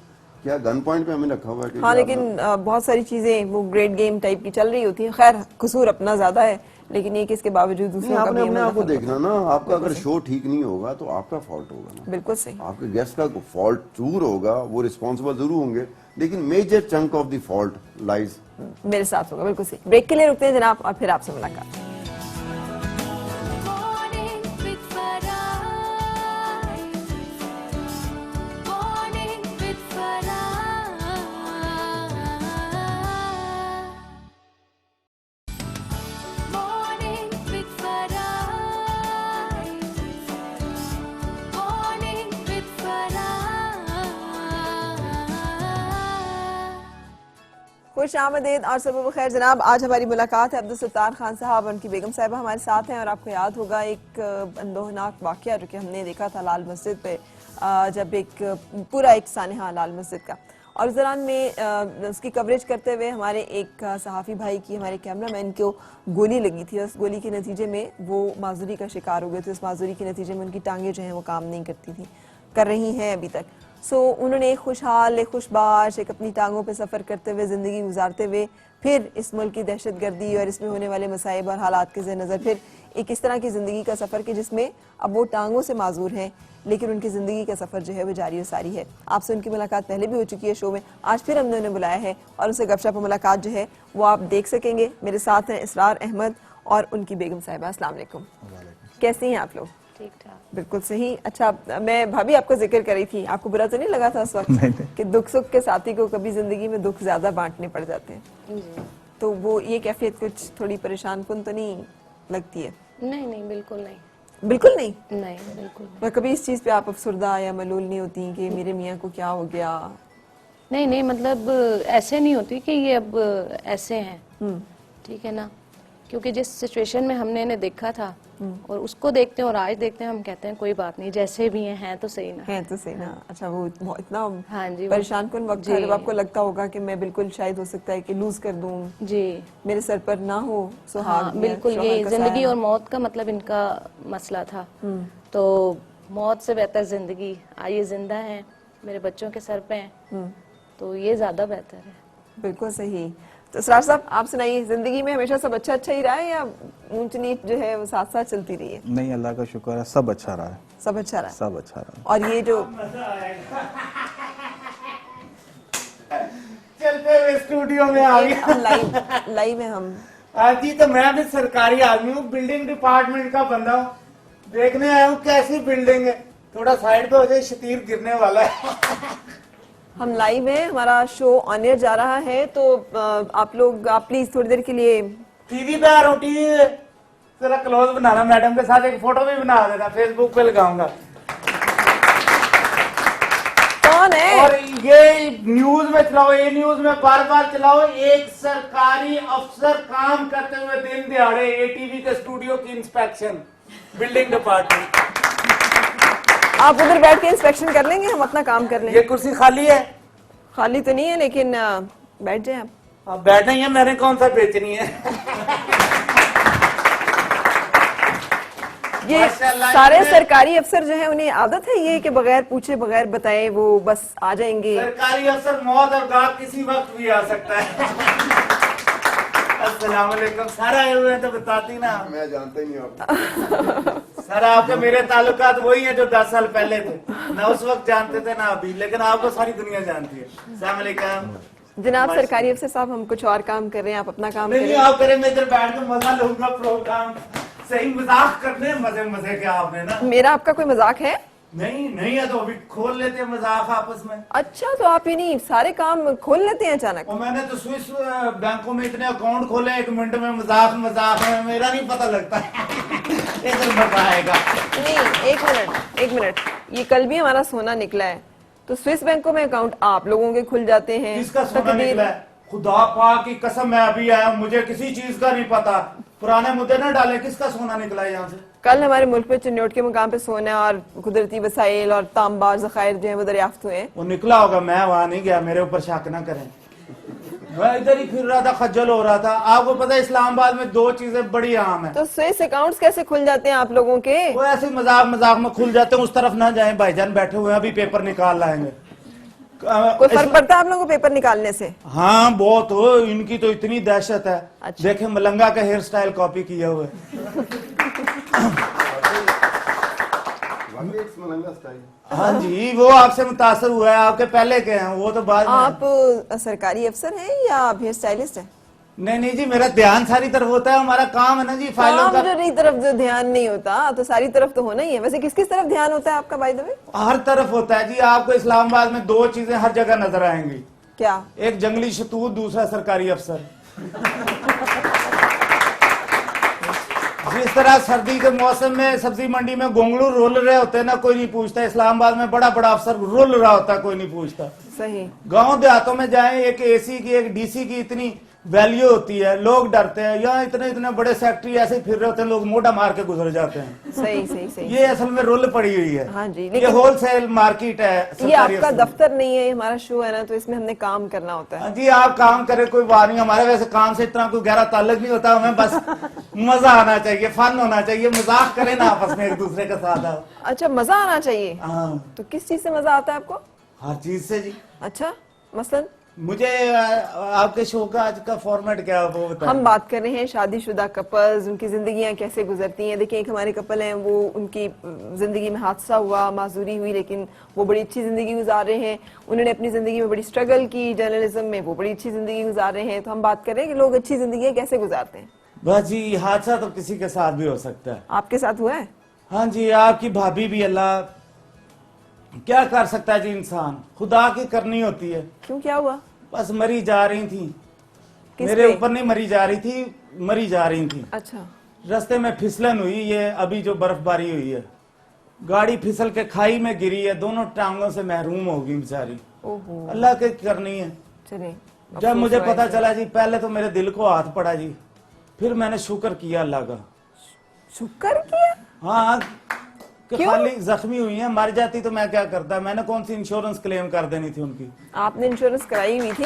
क्या गन पॉइंट पे हमें रखा हुआ है कि हाँ लेकिन बहुत सारी चीजें वो ग्रेट गेम टाइप की चल रही होती हैं। खैर कसूर अपना ज्यादा है, लेकिन ये कि इसके बावजूद दूसरों का आपने भी अपने अमल आप को दखल देखना ना, आपका अगर शो ठीक नहीं होगा तो आपका फॉल्ट होगा ना। बिल्कुल सही। आपके गेस्ट का फॉल्ट जरूर होगा, वो रिस्पॉन्सिबल जरूर होंगे, लेकिन major chunk of the fault lies मेरे साथ होगा। बिल्कुल सही। ब्रेक के लिए रुकते हैं जनाब और फिर आपसे मुलाकात। Morning with Farah. Morning with Farah. Morning with Farah. Morning with Farah. खुश आमदेद और सब खैर जनाब। आज हमारी मुलाकात है अब्दुल-सत्तार खान साहब, उनकी बेगम साहिबा हमारे साथ हैं। और आपको याद होगा एक अंदोहनाक वाक़या जो कि हमने देखा था लाल मस्जिद पे, जब एक पूरा एक सानहा लाल मस्जिद का, और उस दौरान में उसकी कवरेज करते हुए हमारे एक सहाफ़ी भाई की, हमारे कैमरामैन को गोली लगी थी। उस गोली के नतीजे में वो माजूरी का शिकार हो गए थे। उस माजूरी के नतीजे में उनकी टांगें जो हैं वो काम नहीं करती थी, कर रही हैं अभी तक। सो उन्होंने एक खुशहाल, एक खुशबाश, एक अपनी टांगों पे सफ़र करते हुए, ज़िंदगी गुजारते हुए, फिर इस मुल्क की दहशतगर्दी और इसमें होने वाले मसाइब और हालात के ज़ेर नज़र फिर एक इस तरह की ज़िंदगी का सफ़र कि जिसमें अब वो टांगों से माजूर हैं, लेकिन उनकी ज़िंदगी का सफ़र जो है वो जारी और सारी है। आपसे उनकी मुलाकात पहले भी हो चुकी है शो में, आज फिर हमने उन्हें बुलाया है और उनसे गपशप और मुलाकात जो है वो आप देख सकेंगे। मेरे साथ हैं इसरार अहमद और उनकी बेगम साहिबा। अस्सलाम वालेकुम। कैसी हैं आप लोग? ठीक ठाक। बिल्कुल सही। अच्छा, मैं भाभी आपको जिक्र करी थी, आपको बुरा तो नहीं लगा था उस वक्त कि दुख सुख के साथी को कभी जिंदगी में दुख ज्यादा बांटने पड़ जाते हैं? जी तो वो ये कैफियत कुछ थोड़ी परेशान कुन तो नहीं लगती है? नहीं नहीं बिल्कुल नहीं, बिल्कुल नहीं। नहीं बिल्कुल नहीं। मैं कभी इस चीज पे आप अफसरदा या मलूल नहीं होती कि मेरे मियाँ को क्या हो गया? नहीं नहीं मतलब ऐसे नहीं होती कि ये अब ऐसे हैं, ठीक है ना, क्योंकि जिस सिचुएशन में हमने इन्हें देखा था और उसको देखते हैं और आज देखते हैं, हम कहते हैं कोई बात नहीं, जैसे भी हैं तो सही ना है तो सही ना। अच्छा, वो इतना हाँ जी, वो- परेशान कुन वक्त था जी। जब आपको लगता होगा कि मैं बिल्कुल शायद हो सकता है कि लूज कर दूं, जी। मेरे सर पर ना हो सुहाग हाँ या बिल्कुल, शौहर ये का जिंदगी साया। और मौत का मतलब इनका मसला था। तो मौत से बेहतर जिंदगी, आइए जिंदा हैं, मेरे बच्चों के सर पे हैं, तो ये ज्यादा बेहतर है। बिल्कुल सही। तो इसरार साहब, आप सुनाइए, जिंदगी में हमेशा सब अच्छा अच्छा ही रहा है या ऊंच नीच जो है वो साथ साथ चलती रही है? नहीं, अल्लाह का शुक्र है, सब अच्छा रहा है, सब अच्छा रहा है। सब अच्छा रहा है। और ये जो चलते हुए स्टूडियो में आ गए। लाइव है हम, आज जी तो मैं भी सरकारी आदमी हूँ, बिल्डिंग डिपार्टमेंट का बंदा हूँ। देखने आया हूँ कैसी बिल्डिंग है, थोड़ा साइड पे हो जाए, शतीर गिरने वाला है। हम लाइव हैं, हमारा शो ऑन एयर जा रहा है, तो आप प्लीज थोड़ी देर के लिए टीवी पे आ रहा हूँ, टीवी पे जरा क्लोज बनाना, मैडम के साथ एक फोटो भी बना देना, फेसबुक पे लगाऊंगा। कौन है? और ये न्यूज में चलाओ, ये न्यूज में बार बार चलाओ, एक सरकारी अफसर काम करते हुए दिन दिहाड़े एटीवी के स्टूडियो की इंस्पेक्शन, बिल्डिंग डिपार्टमेंट। आप उधर बैठ के इंस्पेक्शन कर लेंगे, हम अपना काम कर लेंगे। ये कुर्सी खाली है? खाली तो नहीं है, लेकिन बैठ जाए आप। अब बैठना ही है, मैंने कौन सा बेचनी है। ये माशाल्लाह, सारे इन्हें- सरकारी अफसर जो है उन्हें आदत है ये कि बगैर पूछे बगैर बताए वो बस आ जाएंगे। सरकारी अफसर मौत और गात किसी वक्त भी आ सकता है। अस्सलाम वालेकुम। सर आए हुए हैं तो बताती ना। मैं जानता ही नहीं आपको। सर आपके मेरे ताल्लुकात वही हैं जो 10 साल पहले थे, ना उस वक्त जानते थे ना अभी, लेकिन आपको सारी दुनिया जानती है। अस्सलाम वालेकुम। जनाब सरकारी अफसर साहब, हम कुछ और काम कर रहे हैं, आप अपना काम नहीं करें। आप करें, मैं इधर बैठ के मजा लूंगा। प्रोग्राम सही मजाक करने मजे मजे के आपने ना। मेरा आपका कोई मजाक है? नहीं है तो अभी खोल लेते हैं मजाक आपस में। अच्छा, तो आप नहीं सारे काम खोल लेते हैं अचानक? और मैंने तो स्विस बैंकों में इतने अकाउंट खोले, 1 मिनट में मजाक में मेरा नहीं पता लगता। इधर मजा आएगा। नहीं, एक मिनट, ये कल भी हमारा सोना निकला है, तो स्विस बैंकों में अकाउंट आप लोगों के खुल जाते हैं। किसका सोना तकदीर- निकला है? खुदा पाक की कसम, मैं अभी आया, मुझे किसी चीज का नहीं पता। पुराने मुद्दे न डाले, किसका सोना निकला है यहाँ से? कल हमारे मुल्क में चिन्नौट के मुकाम पे सोना और कुदरती वसाइल और तांबा और ज़खायर जो है वो दरियाफ्त हुए हैं। वो निकला होगा, मैं वहां नहीं गया, मेरे ऊपर शक ना करें। मैं इधर ही फिर रहा था, खज्जल हो रहा था। आपको पता है इस्लामाबाद में 2 चीजें बड़ी आम है। तो स्विस अकाउंट्स कैसे खुल जाते हैं आप लोगों के? वो ऐसे मजाक में खुल जाते हैं। उस तरफ ना जाएं, भाईजान बैठे हुए हैं, अभी पेपर निकाल लाएंगे। कोई फर्क पड़ता है आप लोगों को पेपर निकालने से? हाँ बहुत हो, इनकी तो इतनी दहशत है। अच्छा। देखे मलंगा का हेयर स्टाइल कॉपी किया हुआ है। वाकई एक मलंगा स्टाइल। हाँ जी, वो आपसे मुतासर हुआ है, आपके पहले के हैं, वो तो बाद में। आप सरकारी अफसर हैं या आप हेयर स्टाइलिस्ट हैं? नहीं जी, मेरा ध्यान सारी तरफ होता है, हमारा काम है ना जी, फाइलों काम का। जो नहीं तरफ जो ध्यान नहीं होता, तो सारी तरफ तो होना ही है। वैसे किस किस तरफ ध्यान होता है आपका बाय द वे? हर तरफ होता है जी। आपको इस्लामाबाद में 2 चीजें हर जगह नजर आएंगी। क्या? एक जंगली शतूत, दूसरा सरकारी अफसर। जिस तरह सर्दी के मौसम में सब्जी मंडी में गोंगलू रोल रहे होते हैं ना, कोई नहीं पूछता, इस्लामाबाद में बड़ा बड़ा अफसर रोल रहा होता है, कोई नहीं पूछता। सही। गांव देहातों में जाए, एक एसी की एक डीसी की इतनी वैल्यू होती है, लोग डरते हैं। यहाँ इतने बड़े सेक्रेटरी ऐसे ही फिर रहे होते हैं, लोग मोटा मार के गुजर जाते हैं। सही। ये असल में रोल पड़ी हुई है। हाँ जी, ये लेकिन होलसेल मार्केट है। ये सरकारी आपका अफसर। दफ्तर नहीं है, ये हमारा शो है ना, तो इसमें हमने काम करना होता है। हाँ जी, आप काम करें, कोई बात नहीं। हमारे वैसे काम से इतना कोई गहरा ताल्लुक नहीं होता, हमें बस मजा आना चाहिए, फन होना चाहिए, मजाक करें ना आपस में एक दूसरे के साथ। आप अच्छा, मजा आना चाहिए। हाँ, तो किस चीज से मजा आता है आपको? हर चीज से जी। अच्छा, मसलन मुझे आपके शो का आज का फॉर्मेट क्या है वो बताएं। हम बात कर रहे हैं शादीशुदा कपल्स, उनकी जिंदगियां कैसे गुजरती हैं। देखिए, एक हमारे कपल हैं, वो उनकी जिंदगी में हादसा हुआ, माजूरी हुई, लेकिन वो बड़ी अच्छी जिंदगी गुजार रहे हैं। उन्होंने अपनी जिंदगी में बड़ी स्ट्रगल की जर्नलिज्म में, वो बड़ी अच्छी जिंदगी गुजार रहे हैं। तो हम बात कर रहे हैं कि लोग अच्छी जिंदगी कैसे गुजारते हैं। बस जी, हादसा तो किसी के साथ भी हो सकता है। आपके साथ हुआ है? हाँ जी, आपकी भाभी भी, अल्लाह क्या कर सकता है जी, इंसान खुदा की करनी होती है। क्यों, क्या हुआ? बस मरी जा रही थी। किस मेरे पे? ऊपर नहीं मरी जा रही थी, मरी जा रही थी। अच्छा। रास्ते में फिसलन हुई, ये अभी जो बर्फबारी हुई है, गाड़ी फिसल के खाई में गिरी है, दोनों टांगों से महरूम होगी बेचारी। ओहो, अल्लाह की करनी है। चलिए। जब मुझे पता चला जी, पहले तो मेरे दिल को हाथ पड़ा जी, फिर मैंने शुक्र किया अल्लाह का। शुक्र किया? हाँ, कि क्यों? खाली जख्मी हुई है, मर जाती तो मैं क्या करता। मैंने कौन सी इंश्योरेंस क्लेम कर देनी थी उनकी। आपने इंश्योरेंस कराई हुई थी?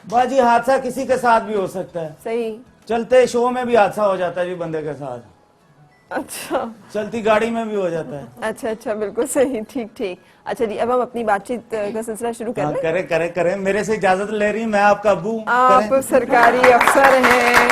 बाजी, हादसा किसी के साथ भी हो सकता है। सही। चलते शो में भी हादसा हो जाता है जी बंदे के साथ। अच्छा चलती गाड़ी में भी हो जाता है। अच्छा, बिल्कुल सही, ठीक। अच्छा जी, अब हम अपनी बातचीत का सिलसिला शुरू कर हाँ, लें। करे मेरे से इजाजत ले रही, मैं आपका अबू। आप करें? सरकारी अफसर हैं,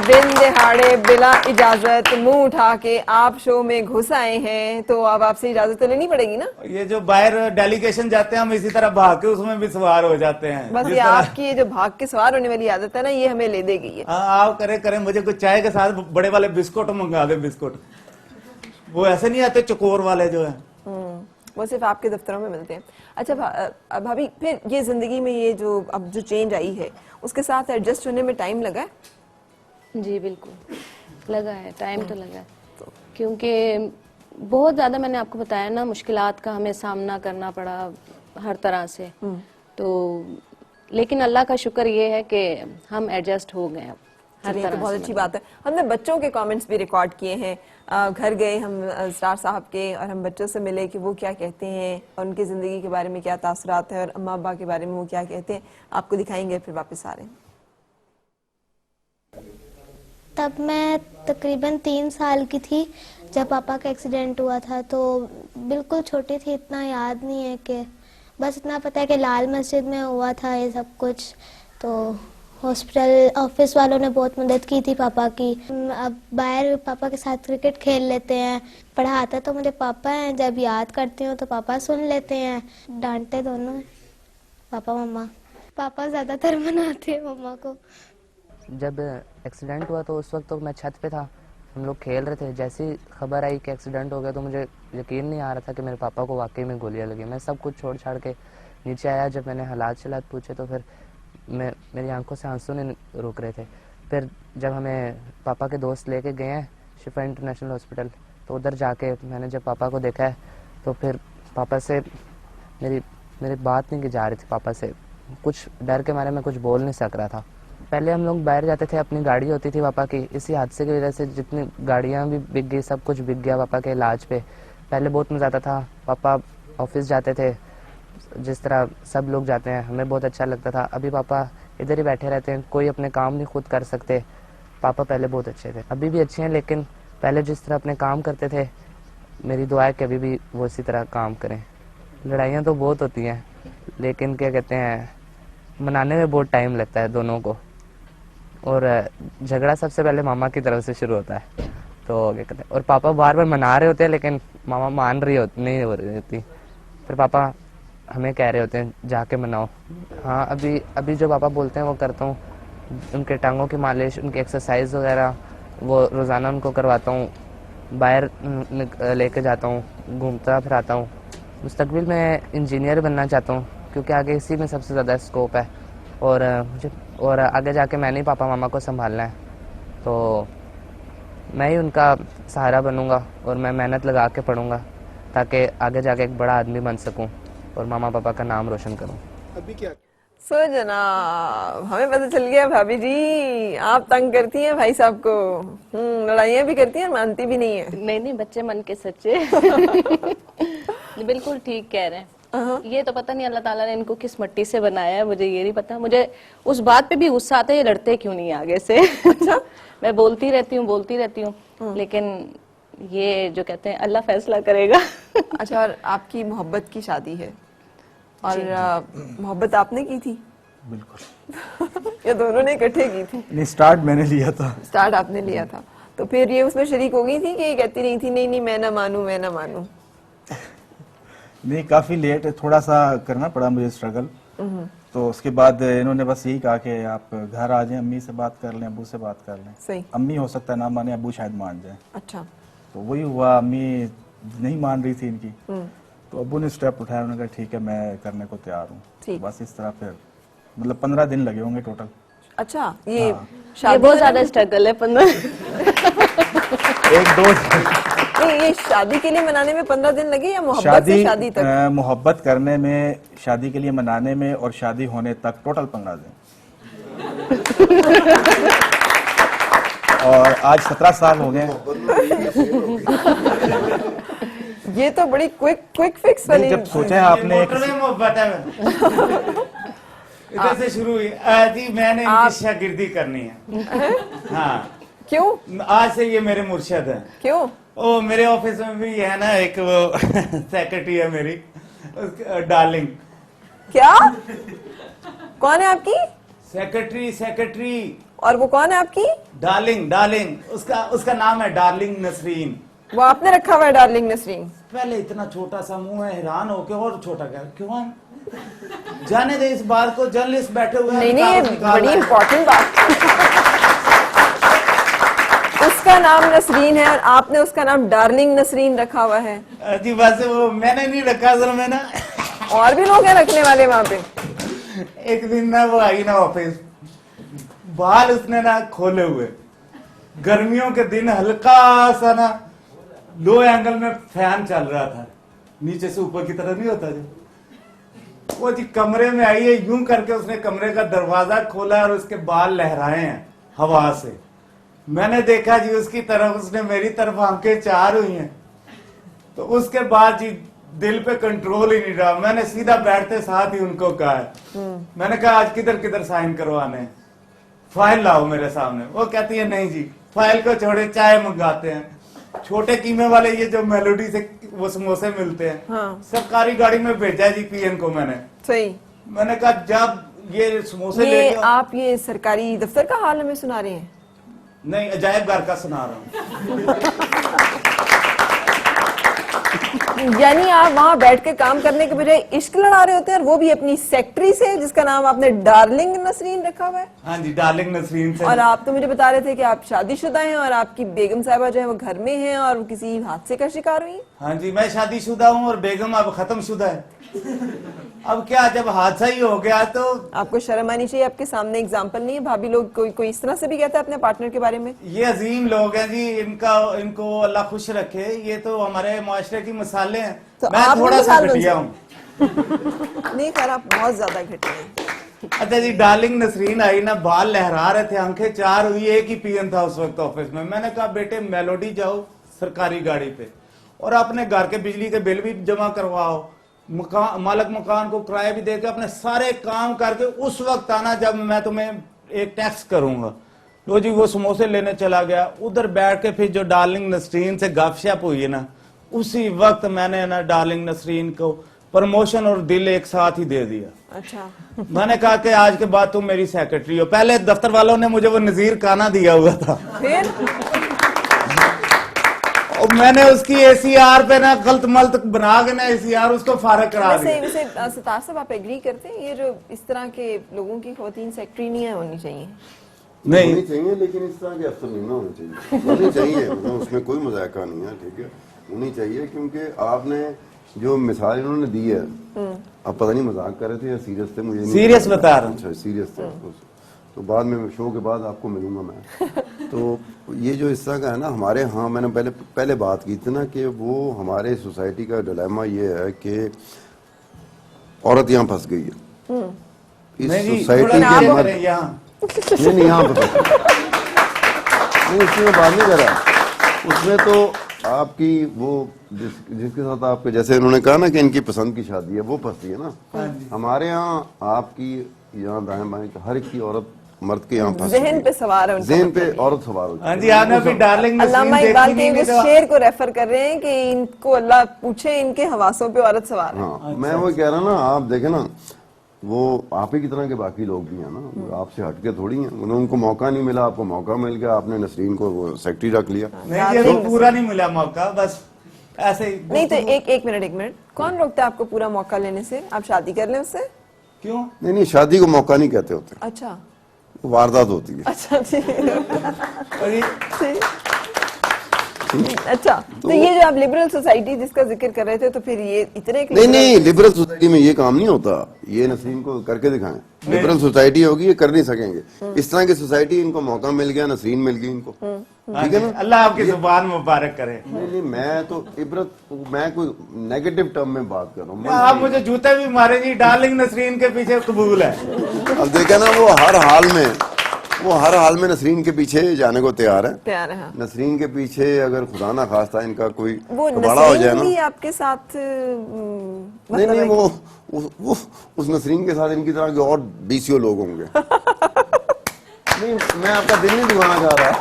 दिन दिहाड़े बिला इजाजत मुंह उठा के आप शो में घुस आए हैं, तो अब आपसे इजाजत तो लेनी पड़ेगी ना। ये जो बाहर डेलीगेशन जाते हैं हम इसी तरह भाग के उसमें भी सवार हो जाते हैं। बस जिस ये तरह- आपकी ये जो भाग के सवार होने वाली आदत है ना, ये हमें ले देगी ये। हाँ आप करे मुझे कुछ चाय के साथ बड़े वाले बिस्कुट मंगा दे, बिस्कुट वो ऐसे नहीं आते चकोर वाले जो है। वो सिर्फ आपके दफ्तरों में मिलते हैं। अच्छा भाभी, फिर ये जिंदगी में ये जो अब जो चेंज आई है उसके साथ एडजस्ट होने में टाइम लगा है? जी बिल्कुल लगा है, टाइम तो लगा है, क्योंकि बहुत ज़्यादा मैंने आपको बताया ना मुश्किलात का हमें सामना करना पड़ा हर तरह से। तो लेकिन अल्लाह का शुक्र ये है कि हम एडजस्ट हो गए अब हर चलिए, तो तरह बहुत से। अच्छी बात है। हमने बच्चों के कमेंट्स भी रिकॉर्ड किए हैं। घर गए हम स्टार साहब के और हम बच्चों से मिले कि वो क्या कहते हैं और उनकी ज़िंदगी के बारे में क्या तासरात है और अम्मा अब्बा के बारे में वो क्या कहते हैं, आपको दिखाएंगे फिर वापस आ रहे हैं। तब मैं तकरीबन 3 साल की थी जब पापा का एक्सीडेंट हुआ था। तो बिल्कुल छोटी थी, इतना याद नहीं है कि बस इतना पता है कि लाल मस्जिद में हुआ था ये सब कुछ। तो हॉस्पिटल ऑफिस वालों ने बहुत मदद की थी पापा की। अब बाहर पापा के साथ क्रिकेट खेल लेते हैं। पढ़ाता तो मुझे पापा हैं, जब याद करती हूँ तो पापा सुन लेते हैं, डांटते दोनों हैं, पापा मम्मा। पापा ज़्यादातर मनाते हैं मम्मा को। जब एक्सीडेंट हुआ तो उस वक्त तो मैं छत पे था, हम लोग खेल रहे थे। जैसी खबर आई कि एक्सीडेंट हो गया तो मुझे यकीन नहीं आ रहा था कि मेरे पापा को वाकई में गोलियां लगी। मैं सब कुछ छोड़ छाड़ के नीचे आया। जब मैंने हालात पूछे तो फिर मेरी आंखों से आंसू नहीं रुक रहे थे। फिर जब हमें पापा के दोस्त लेके गए हैं शिफा इंटरनेशनल हॉस्पिटल, तो उधर जाके मैंने जब पापा को देखा है तो फिर पापा से मेरी बात नहीं की जा रही थी। पापा से कुछ डर के मारे मैं कुछ बोल नहीं सक रहा था। पहले हम लोग बाहर जाते थे, अपनी गाड़ी होती थी पापा की। इसी हादसे की वजह से जितनी गाड़ियाँ भी बिक गई, सब कुछ बिक गया पापा के इलाज पे। पहले बहुत मज़ा आता था, पापा ऑफिस जाते थे जिस तरह सब लोग जाते हैं, हमें बहुत अच्छा लगता था। अभी पापा इधर ही बैठे रहते हैं, कोई अपने काम नहीं खुद कर सकते। पापा पहले बहुत अच्छे थे, अभी भी अच्छे हैं, लेकिन पहले जिस तरह अपने काम करते थे, मेरी दुआ है कि अभी भी वो इसी तरह काम करें। लड़ाइयाँ तो बहुत होती हैं, लेकिन क्या कहते हैं, मनाने में बहुत टाइम लगता है दोनों को। और झगड़ा सबसे पहले मामा की तरफ से शुरू होता है। तो क्या कहते हैं, और पापा बार बार मना रहे होते हैं लेकिन मामा मान रही होती नहीं हो रही होती। फिर पापा हमें कह रहे होते हैं जाके मनाओ। हाँ, अभी जो पापा बोलते हैं वो करता हूँ। उनके टांगों की मालिश, उनकी एक्सरसाइज वगैरह वो रोज़ाना उनको करवाता हूँ। बाहर लेके जाता हूँ, घूमता फिराता हूँ। मुस्तकबिल में इंजीनियर बनना चाहता हूँ, क्योंकि आगे इसी में सबसे ज़्यादा स्कोप है। और आगे जाके मैंने ही पापा मामा को संभालना है, तो मैं ही उनका सहारा बनूंगा और मैं मेहनत लगा के पढ़ूंगा ताकि आगे जाके एक बड़ा आदमी बन सकूं और मामा पापा का नाम रोशन करूं। अभी क्या सो जनाब, हमें पता चल गया भाभी जी आप तंग करती हैं भाई साहब को। लड़ाइयाँ भी करती हैं, मानती भी नहीं है। नहीं, बच्चे मन के सच्चे। बिल्कुल ठीक कह रहे हैं। ये तो पता नहीं अल्लाह ताला ने इनको किस मिट्टी से बनाया है, मुझे ये नहीं पता। मुझे उस बात पे भी गुस्सा आता है, ये लड़ते क्यों नहीं आगे से। मैं बोलती रहती हूँ, लेकिन ये जो कहते हैं अल्लाह फैसला करेगा। अच्छा, और आपकी मोहब्बत की शादी है और मोहब्बत आपने की थी? बिल्कुल। या दोनों ने इकट्ठे की थी? नहीं, स्टार्ट मैंने लिया था। स्टार्ट आपने लिया था, तो फिर ये उसमें शरीक हो गई थी कि ये कहती नहीं थी नहीं मैं ना मानूं? नहीं, काफी लेट, थोड़ा सा करना पड़ा मुझे स्ट्रगल। तो उसके बाद इन्होंने बस यही कहा कि आप घर आ जाएं, अम्मी से बात कर लें, अब्बू से बात कर लें। सही। अम्मी हो सकता है ना माने, अब्बू शायद मान जाए। अच्छा। तो वही हुआ, अम्मी नहीं मान रही थी इनकी, तो अब्बू ने स्टेप उठाया। उन्होंने कहा ठीक है मैं करने को तैयार हूँ। तो बस इस तरह फिर मतलब 15 दिन लगे होंगे टोटल। अच्छा, ये ये बहुत ज्यादा स्ट्रगल है। 15 नहीं, ये शादी के लिए मनाने में 15 दिन लगे या मोहब्बत से शादी तक? मोहब्बत करने में, शादी के लिए मनाने में और शादी होने तक टोटल 15 दिन। और आज 17 साल हो गए। ये तो बड़ी क्विक फिक्स वाली। जब सोचा है आपने मोहब्बत है इधर से शुरू हुई। आज ही मैंने इनकी शागिर्दी करनी है। हाँ। क्यों? आज से ये मेरे मुर्शिद है। क्यों? ओ मेरे ऑफिस में भी है ना एक वो सेक्रेटरी है मेरी, डार्लिंग। क्या? कौन है आपकी सेक्रेटरी? और वो कौन है आपकी? डार्लिंग, डार्लिंग उसका नाम है डार्लिंग नसरीन। वो आपने रखा हुआ है डार्लिंग नसरीन? पहले इतना छोटा सा मुंह है, हैरान होके और छोटा क्या क्यों है? जाने दे इस बात को, जर्नलिस्ट बैठे हुए हैं। नहीं, ये बड़ी इंपॉर्टेंट बात। उसका नाम नसरीन है और आपने उसका नाम डार्लिंग नसरीन रखा हुआ है। जी वैसे वो मैंने नहीं रखा, असल में ना और भी लोग हैं रखने वाले वहां पे। एक दिन ना वो आई ना ऑफिस, बाल उसने ना खोले हुए, गर्मियों के दिन हल्का सा ना लो एंगल में फैन चल रहा था, नीचे से ऊपर की तरफ नहीं होता जो, वो जी कमरे में आई है, यूं करके उसने कमरे का दरवाजा खोला और उसके बाल लहराए हैं हवा से। मैंने देखा जी उसकी तरफ, उसने मेरी तरफ आंखें चार हुई हैं। तो उसके बाद जी दिल पे कंट्रोल ही नहीं रहा, मैंने सीधा बैठते साथ ही उनको कहा है, मैंने कहा आज किधर किधर साइन करवाने हैं, फाइल लाओ मेरे सामने। वो कहती है नहीं जी, फाइल को छोड़े चाय मंगाते हैं, छोटे कीमे वाले ये जो मेलोडी से वो समोसे मिलते हैं। हाँ। सरकारी गाड़ी में भेजा है जी पीएन को मैंने। सही। मैंने कहा जब ये समोसे ये लेके आप ये सरकारी दफ्तर का हाल हमें सुना रहे हैं? नहीं, अजायब घर का सुना रहा हूँ। यानी आप वहां बैठ के काम करने के बजाय इश्क लड़ा रहे होते हैं, और वो भी अपनी सेक्रेटरी से जिसका नाम आपने डार्लिंग नसरीन रखा हुआ है। हाँ जी, डार्लिंग नसरीन से। और आप तो मुझे बता रहे थे कि आप शादीशुदा हैं और आपकी बेगम साहिबा जो है वो घर में हैं और किसी हादसे का शिकार हुई। हाँ जी, मैं शादीशुदा हूँ और बेगम अब खत्म शुदा है। अब क्या, जब हादसा ही हो गया तो आपको शर्म आनी चाहिए, आपके सामने एग्जाम्पल नहीं है। भाभी लोग कोई इस तरह से भी कहता है अपने पार्टनर के बारे में? ये अजीम लोग हैं जी, इनको अल्लाह खुश रखे, ये तो हमारे माशरे की मिसालें हैं। तो मैं आप थोड़ा सा मिसाल बन घटिया हूँ। नहीं खैर, आप बहुत ज्यादा घटे हैं। अच्छा जी, डार्लिंग नसरीन आई ना, बाल लहरा रहे थे, आंखें चार हुई, एक ही पीएन था उस वक्त ऑफिस में। मैंने कहा बेटे मेलोडी जाओ सरकारी गाड़ी पे और अपने घर के बिजली के बिल भी जमा करवाओ, मालिक मकान को किराया भी देके अपने सारे काम करके उस वक्त आना जब मैं तुम्हें एक टैक्स करूंगा। लो जी, वो समोसे लेने चला गया, उधर बैठ के फिर जो डार्लिंग नसरीन से गपशप हुई है ना, उसी वक्त मैंने ना डार्लिंग नसरीन को प्रमोशन और दिल एक साथ ही दे दिया। अच्छा। मैंने कहा कि आज के बाद तुम मेरी सेक्रेटरी हो। पहले दफ्तर वालों ने मुझे वो नजीर खाना दिया हुआ था, फिर और मैंने उसकी एसीआर पे ना गलत मलत बना के ना एसीआर उसको फारग करा दिया। वैसे सितार साहब आप एग्री करते हैं ये जो इस तरह के लोगों की खवातीन सेक्रेटरी नहीं है होनी चाहिए? नहीं होनी चाहिए, लेकिन इस तरह के अफसर नहीं ना होने चाहिए। होनी चाहिए, मतलब उसमें कोई मजाका नहीं है, ठीक है, होनी चाहिए। क्योंकि आपने जो मिसाल इन्होंने दी है, आप पता नहीं मजाक कर रहे थे या सीरियस थे, मुझे सीरियस बता रहा हूँ। अच्छा सीरियस थे, तो बाद में शो के बाद आपको मिलूंगा मैं। तो ये जो इस तरह का है ना हमारे यहाँ, मैंने पहले बात की थी ना कि वो हमारे सोसाइटी का डिलेमा ये है कि औरत यहाँ फंस गई है इस सोसाइटी के मर्द नहीं यहाँ पे नहीं, उसकी मैं बात नहीं कर रहा। उसमें तो आपकी वो जिसके साथ आपके, जैसे उन्होंने कहा ना कि इनकी पसंद की शादी है, वो फंसती है ना। हमारे यहाँ आपकी यहाँ दाएं बाएं हर एक की औरत मर्द के यहाँ फंस जहन पे सवार है, जहन पे औरत सवार होती है। हाँ जी, आपने अभी डार्लिंग अल्लामा इकबाल के उस शेर को रेफर कर रहे हैं कि इनको अल्लाह पूछे इनके हवासों पे औरत सवार है। हाँ, मैं वो कह रहा ना, आप देखे ना, वो आप ही की तरह के बाकी लोग भी हैं ना, आपसे हटके थोड़ी हैं। उनको मौका नहीं मिला, आपको मौका मिल गया, आपने नसरीन को वो सेक्रेटरी रख लिया। नहीं, ये तो पूरा नहीं मिला मौका, बस ऐसे ही। नहीं तो एक मिनट, कौन रोकता है आपको पूरा मौका लेने से? आप शादी कर लें उससे। क्यों? नहीं, शादी को मौका नहीं कहते होते, अच्छा, वारदात होती है। अच्छा अच्छा, तो ये जो आप लिबरल सोसाइटी जिसका जिक्र कर रहे थे, तो फिर ये इतने नहीं, लिबरल सोसाइटी में ये काम नहीं होता। ये नसरीन को करके दिखाएं, लिबरल सोसाइटी होगी, ये कर नहीं सकेंगे। इस तरह की सोसाइटी, इनको मौका मिल गया, नसरीन मिल गई इनको, ठीक है ना। अल्लाह आपकी जुबान मुबारक करे। नहीं, मैं तो मैं कोई नेगेटिव टर्म में बात कर रहा हूँ। आप मुझे जूते भी मारे जी, डार्लिंग नसरीन के पीछे कबूल है। अब देखा ना, वो हर हाल में नसरीन के पीछे जाने को तैयार है। हाँ। नसरीन के पीछे अगर खुदा ना खास्ता इनका कोई वो बड़ा हो जाए ना, आपके साथ नहीं, वो उस नसरीन के साथ इनकी तरह के और 20 लोग होंगे। नहीं, मैं आपका दिल नहीं दुखाना चाह रहा,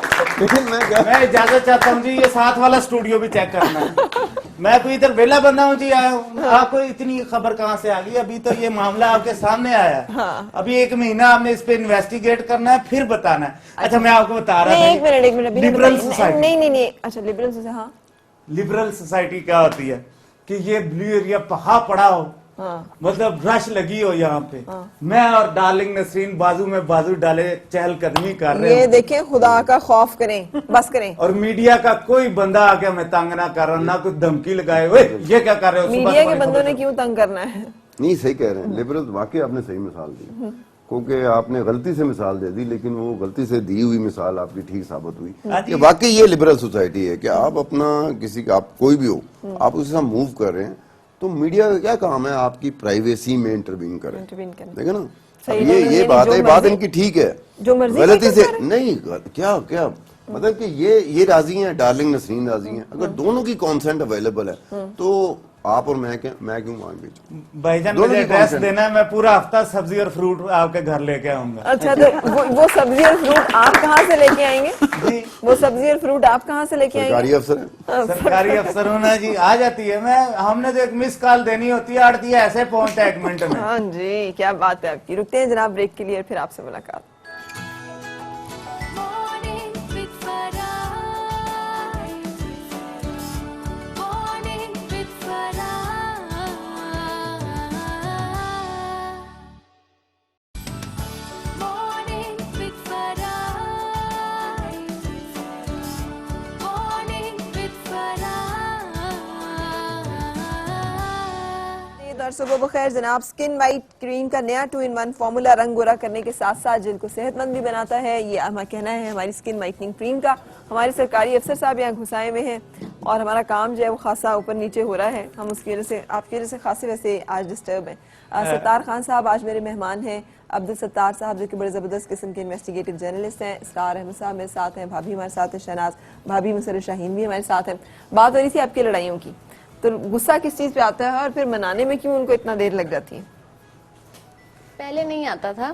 लेकिन मैं इजाजत चाहता हूँ जी, ये साथ वाला स्टूडियो भी चेक करना है। मैं कोई इधर वेला बंदा हूँ जी, आया हूँ। आपको इतनी खबर कहाँ से आ गई? अभी तो ये मामला आपके सामने आया है। हाँ। अभी 1 महीना आपने इस पे इन्वेस्टिगेट करना है, फिर बताना है। अच्छा मैं आपको बता रहा था, एक मिनट लिबरल सोसाइटी, नहीं, अच्छा लिबरल सोसाइटी, हाँ लिबरल सोसाइटी क्या होती है कि ये ब्लू एरिया पहा पड़ा हो, हाँ। मतलब रश लगी हो यहाँ पे, मैं और डार्लिंग नसरीन बाजू में बाजू डाले चहलकदमी कर रहे ये हैं, देखें, खुदा का खौफ करें, बस करें। और मीडिया का कोई बंदा आके हमें तंग ना कर रहा, ना कोई धमकी लगाए, ओए ये क्या कर रहे हो? सुबह मीडिया के तुम्हारी बंदों खबर ने क्यों तंग करना है? नहीं सही कह रहे हैं, लिबरल वाकई आपने सही मिसाल दी, क्योंकि आपने गलती से मिसाल दे दी, लेकिन वो गलती से दी हुई मिसाल आपकी ठीक साबित हुई कि वाकई ये लिबरल सोसाइटी है कि आप अपना किसी का, आप कोई भी हो, आप उसके साथ मूव कर रहे हैं, तो मीडिया का क्या काम है आपकी प्राइवेसी में इंटरवीन करें, देखे ना। अब ये बात है, बात इनकी ठीक है, जो मर्जी गलती से नहीं, क्या क्या मतलब कि ये राजी हैं, डार्लिंग नसरीन राजी हैं, अगर दोनों की कॉन्सेंट अवेलेबल है तो आप और मैं क्यों मांग बेचूं? भाईजान दोनों मुझे की एड्रेस consent। देना है, मैं पूरा हफ्ता सब्जी और फ्रूट आपके घर लेके आऊंगा। अच्छा, तो वो सब्जी और फ्रूट आप कहाँ से लेके आएंगे? जी वो सब्जी और फ्रूट आप कहाँ से लेके आएंगे? सरकारी अफसर है, सरकारी अफसर होना जी, आ जाती है। मैं हमने तो एक मिस कॉल देनी होती है, आड़ती है ऐसे पहुंचता है 1 मिनट में। हाँ जी, क्या बात है आपकी। रुकते हैं जनाब ब्रेक के लिए और फिर आपसे मुलाकात। Morning with Farah. Morning with Farah. Morning with Farah. Morning with Farah. सुबह बखैर जनाब। स्किन वाइट क्रीम का नया 2-in-1 फॉर्मूला रंग गोरा करने के साथ साथ जिल्द को सेहतमंद भी बनाता है, ये हमारा कहना है हमारी स्किन वाइटनिंग क्रीम का। हमारे सरकारी अफसर साहब यहाँ घुसाए हुए हैं और हमारा काम जो है वो खासा ऊपर नीचे हो रहा है, हम उसकी वजह से, आपकी वजह से खासे वैसे आज डिस्टर्ब हैं। सत्तार खान साहब आज मेरे मेहमान हैं, अब्दुल सत्तार साहब जो कि बड़े ज़बरदस्त किस्म के इन्वेस्टिगेटिव जर्नलिस्ट हैं, इसरार अहमद साहब मेरे साथ हैं, भाभी हमारे साथ हैं, शहनाज भाभी, मुसर्रत शाहीन भी हमारे साथ हैं। बात हो रही थी आपकी लड़ाइयों की, तो गुस्सा किस चीज़ पे आता है और फिर मनाने में क्यों उनको इतना देर लग जाती है? पहले नहीं आता था।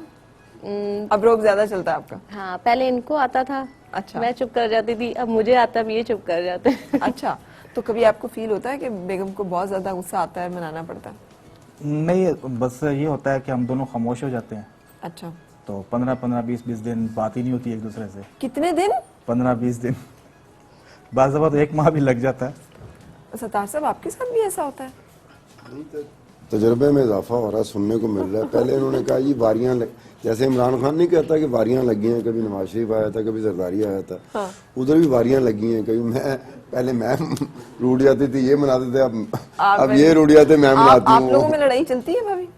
अब रोब ज्यादा चलता है आपका? हाँ, पहले इनको आता था। अच्छा। मैं चुप कर जाती थी, अब मुझे आता, अब ये चुप कर जाते हैं। अच्छा, तो कभी आपको फील होता है कि बेगम को बहुत ज्यादा गुस्सा आता है, मनाना पड़ता है? नहीं, बस ये होता है कि हम दोनों खामोश हो जाते हैं। अच्छा, तो 15-15, 20-20 दिन बात ही नहीं होती एक दूसरे से। कितने दिन? 15-20 दिन, बाज़ दफ़ा तो 1 माह भी लग जाता है। सत्तार साहब आपके साथ भी ऐसा होता है? तजर्बे में इजाफा हो रहा है, सुनने को मिल रहा है। पहले इन्होंने कहा ये वारियां जैसे इमरान खान नहीं कहता कि वारियां लगी हैं, कभी नवाज शरीफ आया था, कभी जरदारी आया था, हाँ। उधर भी वारियां लगी हैं। कभी पहले मैं रूठ जाती थी, ये मनाते थे, अब ये रूठ जाते, मैं मनाती आप लोगों हूँ। में लड़ाई चलती है भाभी?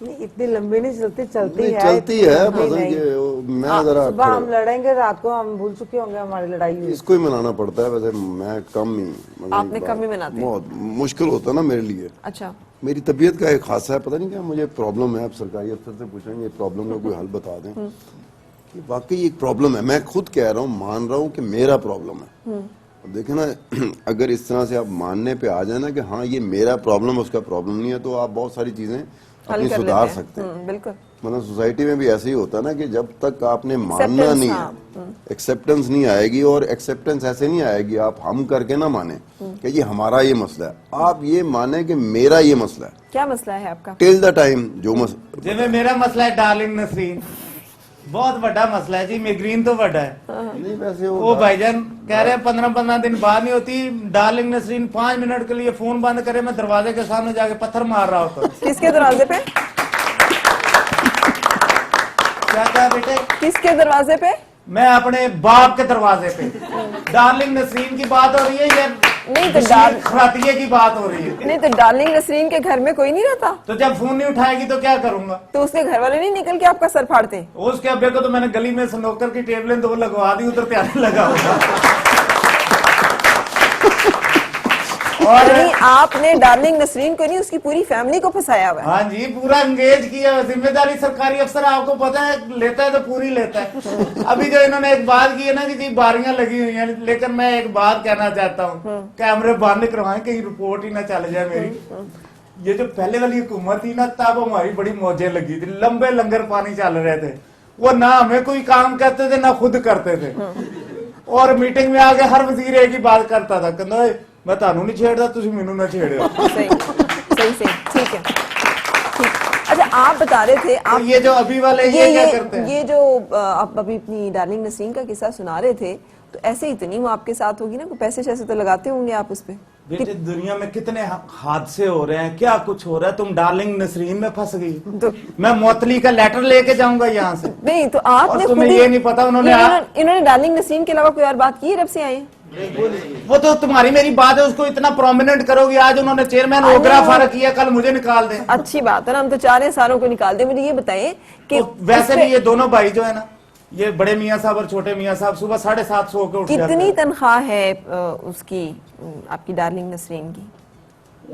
नहीं, इतनी लंबी नहीं चलती, चलती नहीं, है, चलती है, नहीं, पसंद नहीं। के मैं जरा सुबह हम लड़ेंगे, रात को हम भूल चुके होंगे हमारी लड़ाई हुई। इसको ही मनाना पड़ता है। वैसे मैं कम ही, मतलब आपने कम ही मनाते हैं? बहुत मुश्किल होता है ना मेरे लिए। अच्छा, मेरी तबीयत का एक खासा है, पता नहीं क्या मुझे प्रॉब्लम है। आप सरकारी अफसर से पूछेंगे प्रॉब्लम का कोई हल बता दें कि वाकई एक प्रॉब्लम है। मैं खुद कह रहा हूँ, मान रहा हूँ कि मेरा प्रॉब्लम है। अब देखे ना, अगर इस तरह से आप मानने पे आ जाए ना कि हाँ ये मेरा प्रॉब्लम है, उसका प्रॉब्लम नहीं है, तो आप बहुत सारी चीजें अपनी सुधार सकते हैं। बिल्कुल। मतलब सोसाइटी में भी ऐसे ही होता है ना कि जब तक आपने मानना नहीं है, एक्सेप्टेंस नहीं आएगी। और एक्सेप्टेंस ऐसे नहीं आएगी आप हम करके ना माने कि ये हमारा ये मसला है, आप ये माने कि मेरा ये मसला है। क्या मसला है आपका? टिल द टाइम जो मसला, जिਵੇਂ मेरा मसला है डार्लिंग नसरीन, बहुत बड़ा मसला है जी, मिग्रीन तो बड़ा है। नहीं वैसे वो भाईजान कह रहे हैं 15-15 दिन बाद नहीं होती। डार्लिंग नसरीन 5 मिनट के लिए फोन बंद करे, मैं दरवाजे के सामने जाके पत्थर मार रहा होता। किसके दरवाजे पे? क्या बेटे? किसके दरवाजे पे? मैं अपने बाप के दरवाजे पे। डार्लिंग नसरीन की बात हो रही है या नहीं तो खरातिये की बात हो रही है? नहीं तो डार्लिंग नसरीन के घर में कोई नहीं रहता? तो जब फोन नहीं उठाएगी तो क्या करूंगा? तो उसके घर वाले नहीं निकल के आपका सर फाड़ते? उसके अब्बे को तो मैंने गली में स्नोकर की टेबलें 2 लगवा दी, उधर प्यारे लगा हुआ। और नहीं, आपने डार्लिंग नसरीन को नहीं, उसकी पूरी फैमिली को फंसाया हुआ है। हाँ जी, पूरा एंगेज किया। जिम्मेदारी सरकारी अफसर आपको पता है लेता है तो पूरी लेता है। अभी जो इन्होंने एक बात की है ना कि जी बारियां लगी हुई हैं, लेकिन मैं एक बात कहना चाहता हूँ, कैमरे बंद करवाएं कहीं रिपोर्ट ही ना चल जाए मेरी। ये जो पहले वाली हुकूमत थी ना, तब हमारी बड़ी मौजें लगी थी, लंबे लंगर पानी चल रहे थे। वो ना हमें कोई काम करते थे ना खुद करते थे। और मीटिंग में आके हर वजीर एक ही बात करता था, कहता मैं ਤੁਹਾਨੂੰ ਨਹੀਂ ਛੇੜਦਾ ਤੁਸੀਂ ਮੈਨੂੰ ਨਾ ਛੇੜਿਓ सही सही ठीक है ठीक। अच्छा आप बता रहे थे आप ये जो अभी वाले ये क्या करते हैं? ये जो आप अभी अपनी डार्लिंग नसरीन का किस्सा सुना रहे थे, तो ऐसे इतनी वो आपके साथ होगी ना, कोई पैसे शैसे तो लगाते होंगे आप उस पे? बेटे दुनिया में कितने हादसे हो रहे हैं, क्या कुछ हो रहा है, तुम डार्लिंग नसरीन में फंस गई तो मैं मोतली का लेटर लेके जाऊंगा यहाँ से। नहीं तो आपने और तुम्हें खुद ही- ये नहीं पता उन्होंने इन्होंने डार्लिंग नसरीन के अलावा कोई और बात की है जब से आए हैं? वो तो तुम्हारी मेरी बात है, उसको इतना प्रोमिनेंट करोगी, आज उन्होंने चेयरमैन ओगरा फारा किया, कल मुझे निकाल दें। अच्छी बात है ना, हम तो चाह रहे हैं सारों को निकाल दे। मुझे ये बताएं कि तो वैसे उसपे भी ये दोनों भाई जो है ना, ये बड़े मियाँ साहब और छोटे मियाँ साहब सुबह 7:30 सो के उठ जाते कितनी हैं। तनख्वाह है उसकी, आपकी डार्लिंग नसरीन की?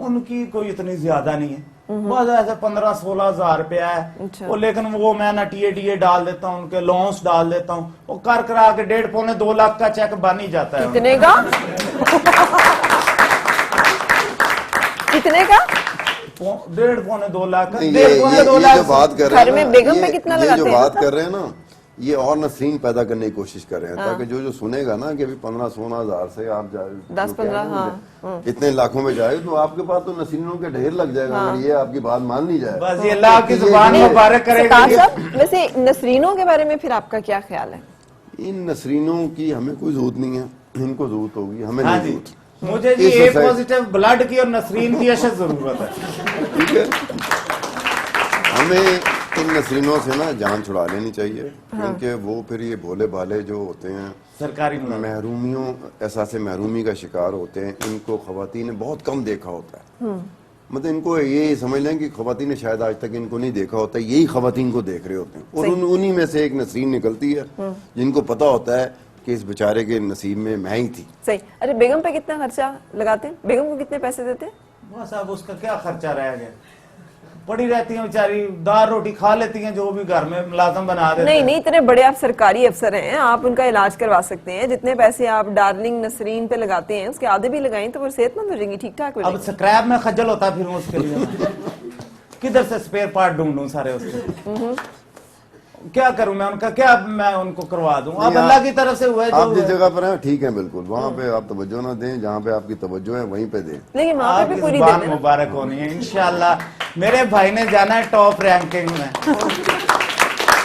उनकी कोई इतनी ज्यादा नहीं है, बस ऐसे 15-16 हजार रुपया है। अच्छा। वो लेकिन वो मैं ना टीए डाल देता हूँ, उनके लोन्स डाल देता हूँ, वो कर करा के 1.5-2 लाख का चेक बन ही जाता है। कितने का? कितने का? 1.5-2 लाख का। नहीं, 1.5-2 ये लाख जो बात कर रहे घर हैं में ना, बेगम पे कितना ये लगाते जो हैं? बात कर रहे हैं ना, ये और नसरीन पैदा करने की कोशिश कर रहे हैं, ताकि जो सुनेगा ना कि अभी 15-16 हजार से आप 10-15 हाँ। इतने लाखों में जाए, तो आपके पास तो नसरीनों के ढेर लग जाएगा अगर ये आपकी बात मान ली जाए। बस ये अल्लाह की जुबान ये- मुबारक करेगा। सरकार साहब, वैसे नसरीनों के बारे में फिर आपका क्या ख्याल है? इन नसरीनों की हमें कोई जरूरत नहीं है, इनको जरूरत होगी, हमें हाँ नहीं जी, जरूरत। मुझे जी इस ए सोसाइटी- पॉजिटिव ब्लड की और नसरीन की अशद जरूरत है। ठीक है, हमें इन नसरीनों से ना जान छुड़ा लेनी चाहिए, क्योंकि वो फिर ये भोले भाले जो होते हैं सरकारी मुलाजिम। महरूमियों, एहसास महरूमी का शिकार होते हैं, इनको खवातीन ने बहुत कम देखा होता है। मतलब इनको ये समझ लें कि खवातीन ने शायद आज तक इनको नहीं देखा होता, यही खवातीन को देख रहे होते हैं, और उन्हीं में से एक नसरीन निकलती है जिनको पता होता है कि इस बेचारे के नसीब में मैं ही थी। सही। अरे बेगम पे कितना खर्चा लगाते हैं? बेगम को कितने पैसे देते हैं? बस अब उसका क्या खर्चा रह गया, पड़ी रहती हैं बेचारी, दाल रोटी खा लेती हैं, जो भी घर में मुलाजम बना देते नहीं हैं। नहीं, इतने बड़े आप सरकारी अफसर हैं, आप उनका इलाज करवा सकते हैं। जितने पैसे आप डार्लिंग नसरीन पे लगाते हैं उसके आधे भी लगाएं तो वो सेहतमंद हो जाएंगी, ठीक ठाक हो अब जाएंगी। स्क्रैप में खज्जल होता फिर उसके लिए किधर से स्पेयर पार्ट ढूंढूं सारे उसके, क्या करूं मैं उनका, क्या मैं उनको करवा दूं? अब अल्लाह की तरफ से हुआ है आप जो जिस हुआ है। जगह पर हैं ठीक है, बिल्कुल वहाँ पे आप तवज्जो ना दें, जहाँ पे आपकी तवज्जो है वहीं पे दें। लेकिन वहाँ पे आपकी भी पूरी जुबान दे देना। मुबारक होनी है इंशाल्लाह। मेरे भाई ने जाना है टॉप रैंकिंग में।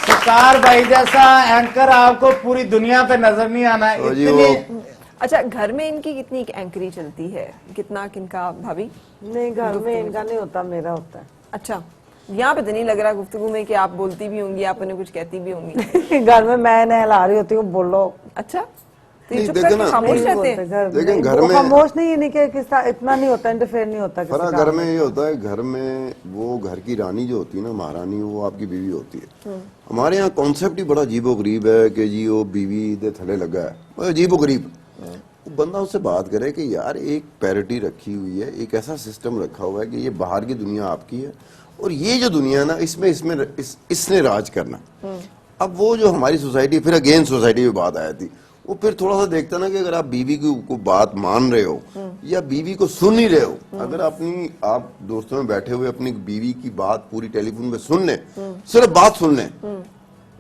सरकार भाई जैसा एंकर आपको पूरी दुनिया पे नजर नहीं आना है। तो जी इतनी अच्छा, घर में इनकी कितनी एंकरी चलती है, कितना किनका भाभी? नहीं, घर में इनका नहीं होता, मेरा होता है। अच्छा, यहाँ पे तो नहीं लग रहा गुफ्तगू में कि आप बोलती भी होंगी, आप उन्हें कुछ कहती भी होंगी। घर में मैं नहला रही होती हूँ, बोलो। अच्छा, तो ये नहीं, चुप देखे करके ना, खामोश नहीं रहते बोलते हैं? घर लेकिन में। घर वो में- खामोश नहीं है, नहीं कि किस इतना नहीं होता, इंटरफेयर नहीं होता किसी फरा काम घर में। में ये होता है, घर में वो घर की रानी जो होती है ना, महारानी, वो आपकी बीवी होती है। हमारे यहाँ कॉन्सेप्ट ही बड़ा अजीबो गरीब है कि जी वो बीवी दे थले लगा है, वो अजीबो गरीब। वो बंदा उससे बात करे कि यार एक पैरिटी रखी हुई है, एक ऐसा सिस्टम रखा हुआ है कि ये बाहर की दुनिया आपकी है और ये जो दुनिया है ना, इसने राज करना। अब वो जो हमारी सोसाइटी, फिर अगेन सोसाइटी में बात आई थी, वो फिर थोड़ा सा देखता ना कि अगर आप बीवी की को बात मान रहे हो या बीवी को सुन ही रहे हो, अगर आप दोस्तों में बैठे हुए अपनी बीवी की बात पूरी टेलीफोन पे सुन लें, सिर्फ बात सुन लें,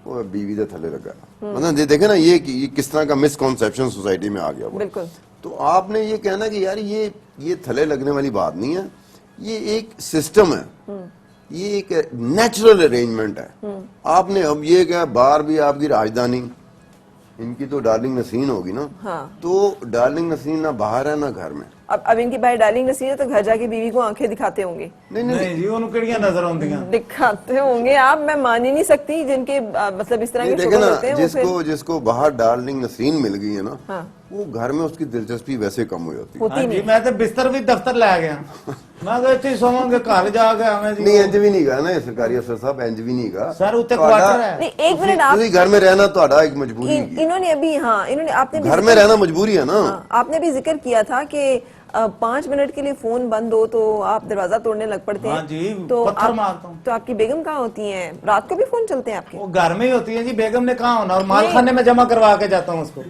वो बीवी दे थले लगा। मतलब देखे ना ये किस तरह का मिसकॉन्सेप्शन सोसाइटी में आ गया वो। बिल्कुल। तो आपने ये कहना कि यार ये थले लगने वाली बात नहीं है, ये एक सिस्टम है, ये एक नेचुरल अरेंजमेंट है। आपने अब ये क्या, बाहर भी आपकी राजधानी, इनकी तो डार्लिंग नसीन होगी ना, हाँ। तो डार्लिंग नसीन ना बाहर है ना घर में। अब इनकी भाई डार्लिंग नसीन है तो घर जाके बीवी को आंखें दिखाते होंगे। नहीं जी, उन्होंने किड़ियां नजर आती हैं। दिखाते होंगे आप, मैं मान ही नहीं सकती जिनके मतलब इस तरह के देखे शुगर ना, होते हैं वो फिर जिसको बाहर डार्लिंग नसीन मिल गई है ना, हाँ। वो घर में उसकी दिलचस्पी वैसे कम हुई होती है। होती हाँ जी, नहीं। मैं तो बिस्तर भी दफ्तर लै गया, मैं तो इतने सोवांगे घर जाके हमें नहीं, इंज जी भी नहीं गा ना सरकारी अफसर साहब, इंज भी नहीं गा सर उत्ते ਤੁਹਾਡਾ- क्वार्टर है। नहीं, एक मिनट आप, ਤੁਸੀਂ घर में रहना ਤੁਹਾਡਾ एक मजबूरी है। इन्होंने अभी, हाँ इन्होंने, आपने भी घर में रहना मजबूरी है ना। हाँ, आपने भी जिक्र किया था कि 5 मिनट के लिए फोन बंद हो तो आप दरवाजा तोड़ने लग पड़ते हैं। हाँ जी, तो पत्थर मारता हूँ। तो आपकी बेगम कहाँ होती हैं? रात को भी फोन चलते हैं आपके? वो घर में ही होती है जी, बेगम ने कहा होना, और मालखाने में जमा करवा के जाता हूँ उसको,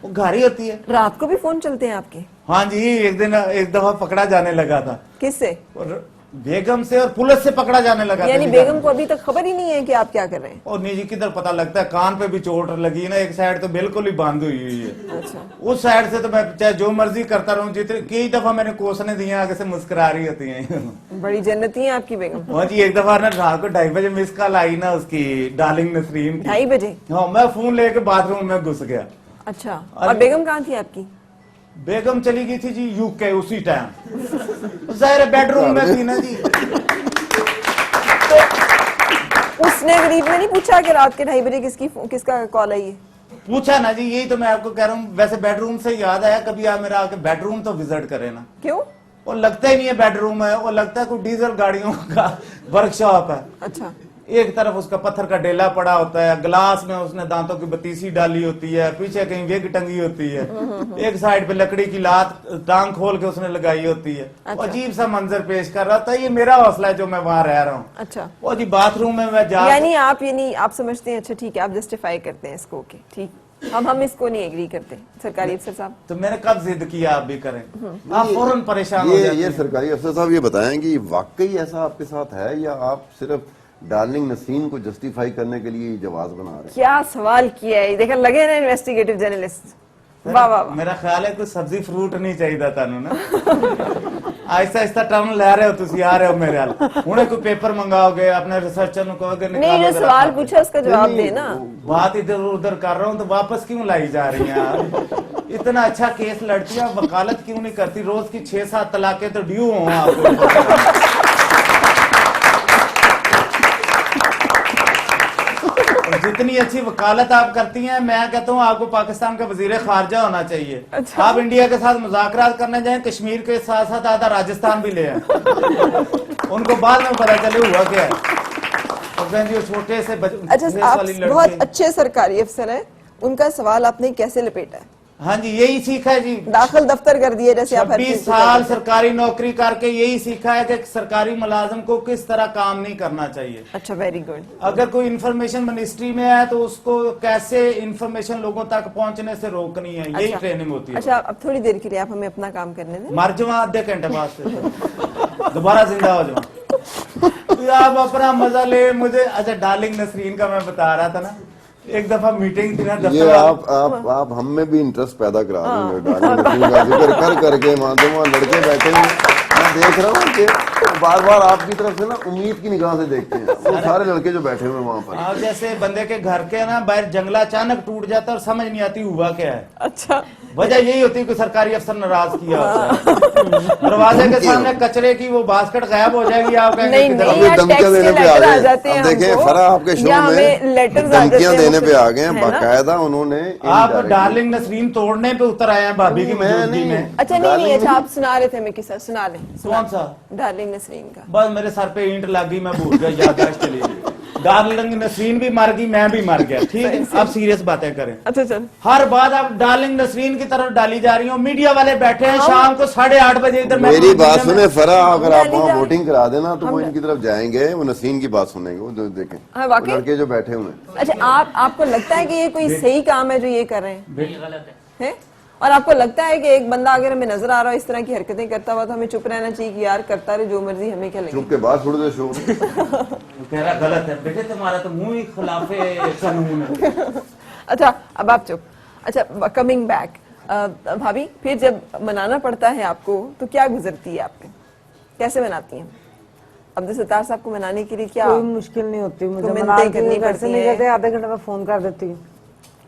वो घर ही होती है। रात को भी फोन चलते हैं आपके? हाँ जी, एक दिन एक दफा पकड़ा जाने लगा था, किससे? और बेगम से और पुलिस से पकड़ा जाने लगा था यानी जी बेगम को अभी तक खबर ही नहीं है कि आप क्या कर रहे हैं? और निजी किधर पता लगता है, कान पे भी चोट लगी ना, एक साइड तो बिल्कुल ही बंद हुई हुई है। अच्छा, उस साइड से तो मैं चाहे जो मर्जी करता रहूं, जितने कई दफा मैंने कोसने दिए, आगे से मुस्कुरा रही होती हैं। बड़ी जन्नती है आपकी बेगम। हाँ जी, एक दफा ना रात को 2:30 बजे मिस कॉल आई ना उसकी, डार्लिंग नसरीन की। 2:30 बजे? हाँ, मैं फोन लेके बाथरूम में घुस गया। अच्छा, और बेगम कहाँ थी आपकी? बेगम चली गई थी जी यूके उसी टाइम, जाहिर बेडरूम में थी ना जी। उसने गरीब ने नहीं पूछा कि रात के 2:30 बजे किसका कॉल आई है? पूछा ना जी, यही तो मैं आपको कह रहा हूँ। वैसे बेडरूम से याद आया, कभी आप मेरा आके बेडरूम तो विजिट करें ना। क्यों? वो लगता ही नहीं है बेडरूम है, वो लगता है कोई डीजल गाड़ियों का वर्कशॉप है। अच्छा, एक तरफ उसका पत्थर का डेला पड़ा होता है, ग्लास में उसने दांतों की बतीसी डाली होती है, पीछे कहीं वेग टंगी होती है, एक साइड पे लकड़ी की लात टांग खोल के उसने लगाई होती है। अच्छा। अजीब सा मंजर पेश कर रहा था। ये मेरा हौसला है जो मैं वहां रह रहा हूँ। अच्छा, वो जी बाथरूम में मैं जा, यानी आप समझते हैं, अच्छा ठीक है, आप जस्टिफाई करते हैं इसको, ओके ठीक। हम इसको नहीं एग्री करते सरकारी अफसर साहब। तो मैंने कब जिद किया आप भी करें? आप फौरन परेशान हो जाते ये हैं। सरकारी अफसर साहब ये बताएं कि वाकई ऐसा आपके साथ है या आप सिर्फ डार्लिंग नसीन को जस्टिफाई करने के लिए जवाब बना रहे हैं? क्या सवाल किया है, देखा लगे ना इन्वेस्टिगेटिव जर्नलिस्ट। वाह वाह वाह। मेरा ख्याल है कोई सब्जी फ्रूट नहीं चाहिए तानू ना। आहिस्ता आहिस्ता टर्न ले रहे हो, तुसी आ रहे हो मेरे हाल। हुणे कोई पेपर मंगाओगे, अपने रिसर्चर को कहोगे नहीं, जो सवाल पूछा उसका जवाब देना। बात इधर उधर कर रहा हूँ तो वापस क्यों लाई जा रही हैं आप? इतना अच्छा केस लड़ती है, वकालत क्यों नहीं करती? रोज की 6-7 तलाके तो ड्यू हो आपको। जितनी अच्छी वकालत आप करती हैं, मैं कहता हूँ आपको पाकिस्तान का वजीर खारजा होना चाहिए। अच्छा। आप इंडिया के साथ मुज़ाकरात करने जाएं, कश्मीर के साथ साथ आधा राजस्थान भी ले आए। उनको बाद में पता चले हुआ क्या है। और जी छोटे से अच्छा, आप बहुत अच्छे सरकारी अफसर हैं, उनका सवाल आपने कैसे लपेटा है? हाँ जी, यही सीखा है जी। दाखिल दफ्तर कर दिए जैसे आप। 26 साल सरकारी नौकरी करके यही सीखा है कि सरकारी मुलाजिम को किस तरह काम नहीं करना चाहिए। अच्छा, वेरी गुड। अगर कोई इन्फॉर्मेशन मिनिस्ट्री में है तो उसको कैसे इन्फॉर्मेशन लोगों तक पहुंचने से रोकनी है, यही ट्रेनिंग होती है। अच्छा, अब थोड़ी देर के लिए आप हमें अपना काम करने दें। मर जाओ आधे घंटे बाद से दोबारा जिंदा हो जाओ। तो आप अपना मजा ले मुझे। अच्छा, डार्लिंग नसरीन का मैं बता रहा था ना, एक दफा मीटिंग थी ना ये आप हम में भी इंटरेस्ट पैदा करा रहे हैं। डार्लिंग नसरीन का जिक्र कर करके वहाँ लड़के बैठे हैं, मैं देख रहा हूँ कि बार बार आपकी तरफ से ना उम्मीद की निगाह से देखते हैं वो सारे लड़के जो बैठे हुए वहाँ पर। आप जैसे बंदे के घर के ना बाहर जंगला अचानक टूट जाता है और समझ नहीं आती हुआ क्या है। अच्छा, वजह यही होती है कि सरकारी अफसर नाराज किया होता है। दरवाजे के सामने कचरे की वो बास्केट गायब हो जाएगी, आप कहेंगे नहीं किधर नहीं, हो? यार, धमकियां टैक्स के देने पे लेटर आ आ गए। जाते हैं अब देखें हमको, फरा आपके शो या में हमें लेटर्स आ धमकियां जाते हैं देने पे आ गए हैं, है ना? बाकायदा उन्होंने आप indirect- डार्लिंग नसरीन तोड़ने पे उतर आए हैं भाभी की मैं मौजूदगी नहीं। में। अच्छा, नहीं, अच्छा, आप सुना रहे थे, मैं किस्सा सुना लें। कौन सा? डार्लिंग नसरीन का। बस मेरे सर पे ईंट लग गई, मैं भूल गया, याददाश्त चली गई। डार्लिंग नसरीन भी मर गई, मैं भी मर गया। ठीक है, अब सीरियस बातें करें। अच्छा, चल। हर बात आप डार्लिंग नसरीन की तरफ डाली जा रही हो। मीडिया वाले बैठे हैं शाम को 8:30 बजे इधर। मेरी बात सुने फरा, अगर आप डाली वहाँ जा- वोटिंग करा देना तो वो इनकी तरफ जाएंगे, वो नसीन की बात सुनेंगे, वो देखें हाँ, वो वाकई? लड़के जो बैठे हुए हैं। अच्छा, आपको लगता है कि ये कोई सही काम है जो ये कर रहे हैं? नहीं, गलत है। है? और आपको लगता है कि एक बंदा अगर हमें नजर आ रहा हो इस तरह की हरकतें करता हुआ तो हमें चुप रहना चाहिए कि यार करता रहे जो मर्जी, हमें क्या लगे? चुप के बाद छोड़ दे शो। वो कह रहा गलत है बेटे, तुम्हारा तो मुंह ही खिलाफे कानून है। अच्छा, अब आप चुप। अच्छा, कमिंग बैक, भाभी, फिर जब मनाना पड़ता है आपको तो क्या गुजरती है आपके, कैसे मनाती हैं? अब्दुल सत्तार साहब को मनाने के लिए क्या कोई मुश्किल नहीं होती मुझे, मिन्नतें मना करनी घर से पड़ती नहीं हैं? कहते, आधे घंटे में फोन कर देती हूँ।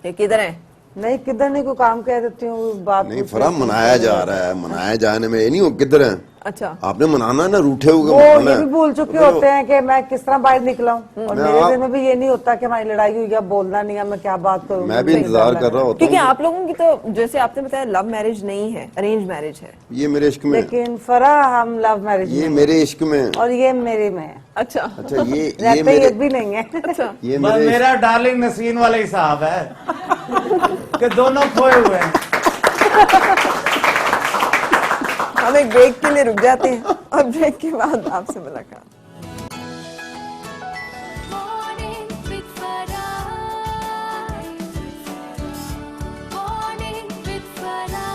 ये किधर है? नहीं, किधर नहीं, कोई काम कह देती हूँ, बात नहीं पूछ फरा, लेती हूँ। मनाया जा रहा है, मनाया जाने में ये नहीं हो किधर है। अच्छा, आपने मनाना है ना, रूठे हुए वो मनाना ये है। भी भूल चुके तो होते हैं कि मैं किस तरह बाहर निकला हूँ, और मैं मेरे आप- दिल में भी ये नहीं होता कि हमारी लड़ाई हुई, अब बोलना नहीं है, मैं क्या बात करूँ। मैं भी इंतजार कर रहा होता क्योंकि हूँ। आप लोगों की तो जैसे आपने बताया लव मैरिज नहीं है, अरेंज मैरिज है। ये मेरे इश्क में, लेकिन फरा हम लव मैरिज ये मेरे इश्क में। और ये मेरे में है। अच्छा, अच्छा, ये रहते मेरे ये भी नहीं है। अच्छा, ये बस मेरे मेरा डार्लिंग नसरीन वाला हिसाब है कि दोनों खोए हुए हैं। हम एक ब्रेक के लिए रुक जाते हैं और ब्रेक के बाद आपसे मुलाकात। Morning with Farah. Morning with Farah.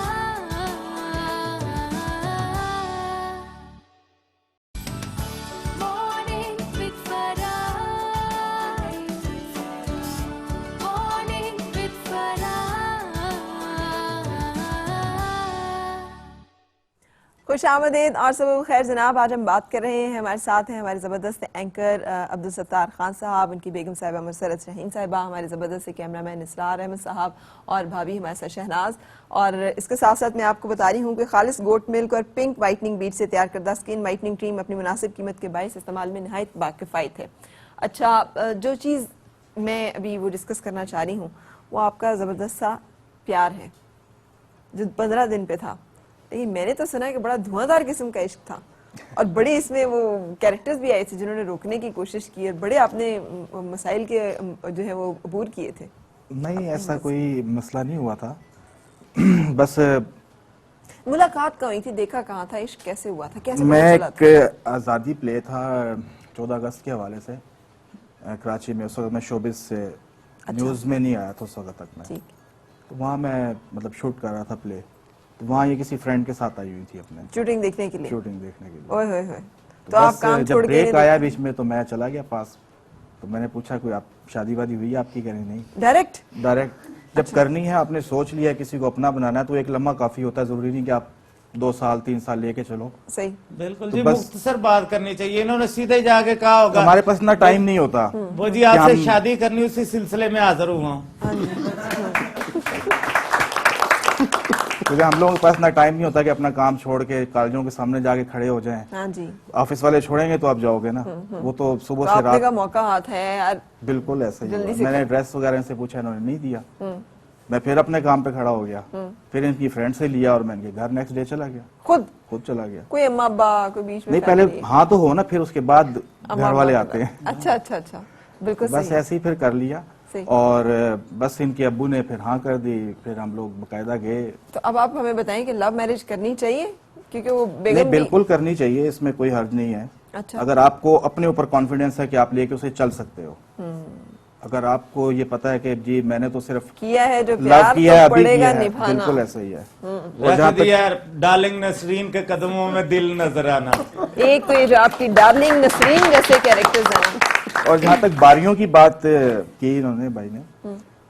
खुश आमदीद और सुबह खैर जनाब। आज हम बात कर रहे हैं, हमारे साथ हैं हमारे ज़बरदस्त एंकर अब्दुल सत्तार खान साहब, उनकी बेगम साहिबा मुसरत शहीन साहिबा, हमारे ज़बरदस्त कैमरामैन इसरार अहमद साहब और भाभी हमारे साथ शहनाज। और इसके साथ साथ मैं आपको बता रही हूँ कि खालिस गोट मिल्क और पिंक वाइटनिंग बीट से तैयार करदा स्किन वाइटनिंग क्रीम अपनी मुनासिब कीमत के बाइस इस्तेमाल में नहायत बाकिफ़ायत है। अच्छा, जो चीज़ मैं अभी वो डिस्कस करना चाह रही हूँ वो आपका ज़बरदस्त सा प्यार है जो 15 दिन पे था, लेकिन मैंने तो सुना है कि बड़ा धुआंधार किस्म का इश्क था और बड़े इसमें वो कैरेक्टर्स भी आए थे जिन्होंने रोकने की कोशिश की और बड़े आपने मसाइल के जो है वो अबूर किए थे। नहीं, ऐसा कोई मसला नहीं हुआ था। बस मुलाकात कहाँ हुई थी, देखा कहाँ था, इश्क कैसे हुआ था, कैसे मैं पता चला एक आज़ादी प्ले था 14 अगस्त के हवाले से कराची में। उस वक्त मैं शोबिस से न्यूज़ में नहीं आया था उस वक्त तक मैं, ठीक। तो वहाँ मैं मतलब शूट कर रहा था प्ले। तो वहाँ ये किसी फ्रेंड के साथ आई हुई थी अपने शूटिंग देखने के लिए। शूटिंग देखने के लिए। ओए होए होए। तो बस आप काम जब छोड़ के ब्रेक आया बीच में तो मैं चला गया पास। तो मैंने पूछा कोई आप शादी वादी हुई है आपकी? कह रही नहीं। डायरेक्ट जब करनी है, आपने सोच लिया किसी को अपना बनाना है तो एक लम्हा काफी होता है, जरूरी नहीं कि आप 2 साल 3 साल लेके चलो। सही, बिल्कुल तो जी, बस- मुख्तसर बात करनी चाहिए। इन्होंने सीधे जाके कहा होगा हमारे पास इतना टाइम नहीं होता वो जी कि आपसे हम- शादी करनी, उसी सिलसिले में हाजिर हुआ हूँ। क्योंकि हम लोगों के पास इतना टाइम नहीं होता कि अपना काम छोड़ के कॉलेजों के सामने जाके खड़े हो जाएं। हाँ जी। ऑफिस वाले छोड़ेंगे तो आप जाओगे ना, वो तो सुबह तो से आपने रात। का मौका हाथ है यार। बिल्कुल ऐसा ही जल्दी हुआ। से मैंने ड्रेस वगैरह से पूछा, इन्होंने नहीं दिया। मैं फिर अपने काम पे खड़ा हो गया, फिर इनकी फ्रेंड से लिया और मैं इनके घर नेक्स्ट डे चला गया, खुद चला गया। कोई अम्मा अब्बा कोई बीच में नहीं, पहले family? हाँ तो हो ना, फिर उसके बाद अम्मा घर वाले अब्बा आते हैं। अच्छा अच्छा अच्छा, बिल्कुल बस सही। ऐसे ही फिर कर लिया सही। और बस इनके अब्बू ने फिर हाँ कर दी, फिर हम लोग बकायदा गए। तो अब आप हमें बताएं कि लव मैरिज करनी चाहिए, क्योंकि वो नहीं, बेगम बिल्कुल करनी चाहिए, इसमें कोई हर्ज नहीं है। अच्छा। अगर आपको अपने ऊपर कॉन्फिडेंस है कि आप लेके उसे चल सकते हो, अगर आपको ये पता है कि जी मैंने तो सिर्फ किया है जो लव प्यार किया है, तो अभी पड़ेगा किया है, निभाना। बिल्कुल ऐसा ही है। और रख जहाँ तक दिया डार्लिंग नसरीन के कदमों में दिल नजर आना। एक तो ये जो आपकी डार्लिंग नसरीन जैसे कैरेक्टर्स हैं ना, और जहाँ तक बारियों की बात की इन्होंने भाई ने,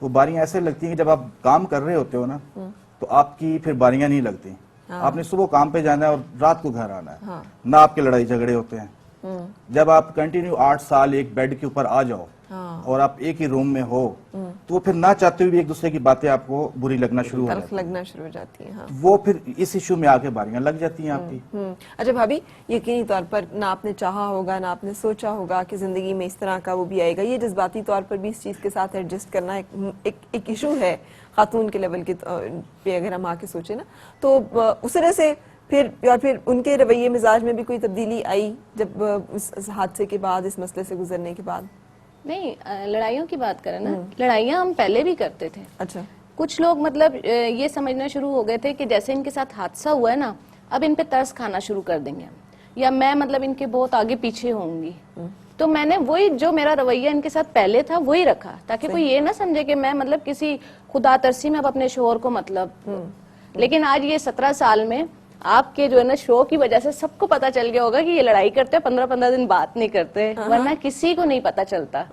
वो बारियां ऐसे लगती हैं कि जब आप काम कर रहे होते हो ना तो आपकी फिर बारियां नहीं लगती। आपने सुबह काम पे जाना है और रात को घर आना है, ना आपके लड़ाई झगड़े होते हैं। जब आप कंटिन्यू 8 साल एक बेड के ऊपर आ जाओ और आप एक ही रूम में हो तो वो फिर ना चाहते हुए भी एक दूसरे की बातें आपको बुरी लगना शुरू हो तल्ख जाती हैं। लगना शुरू हो जाती है। हाँ। वो फिर इस इशू में आके बारियां लग जाती हैं आपकी। अच्छा भाभी, यकीनी तौर पर ना आपने चाहा होगा ना आपने सोचा होगा कि जिंदगी में इस तरह का वो भी आएगा। ये जज्बाती तौर पर भी इस चीज के साथ एडजस्ट करना एक इशू है खातून के लेवल के पे अगर हम आके सोचे ना, तो उस तरह से फिर उनके रवैये मिजाज में भी कोई तब्दीली आई जब इस हादसे के बाद, इस मसले से गुजरने के बाद? नहीं, लड़ाइयों की बात करें ना, लड़ाइयाँ हम पहले भी करते थे। अच्छा। कुछ लोग मतलब ये समझना शुरू हो गए थे कि जैसे इनके साथ हादसा हुआ है ना, अब इन पे तरस खाना शुरू कर देंगे हम, या मैं मतलब इनके बहुत आगे पीछे होंगी। तो मैंने वही जो मेरा रवैया इनके साथ पहले था वही रखा, ताकि कोई ये ना समझे कि मैं मतलब किसी खुदा तरसी में अब अपने शोहर को मतलब। लेकिन आज ये 17 साल में आपके जो है ना शो की वजह से सबको पता चल गया होगा कि ये लड़ाई करते हैं, 15-15 दिन बात नहीं करते, वरना किसी को नहीं पता चलता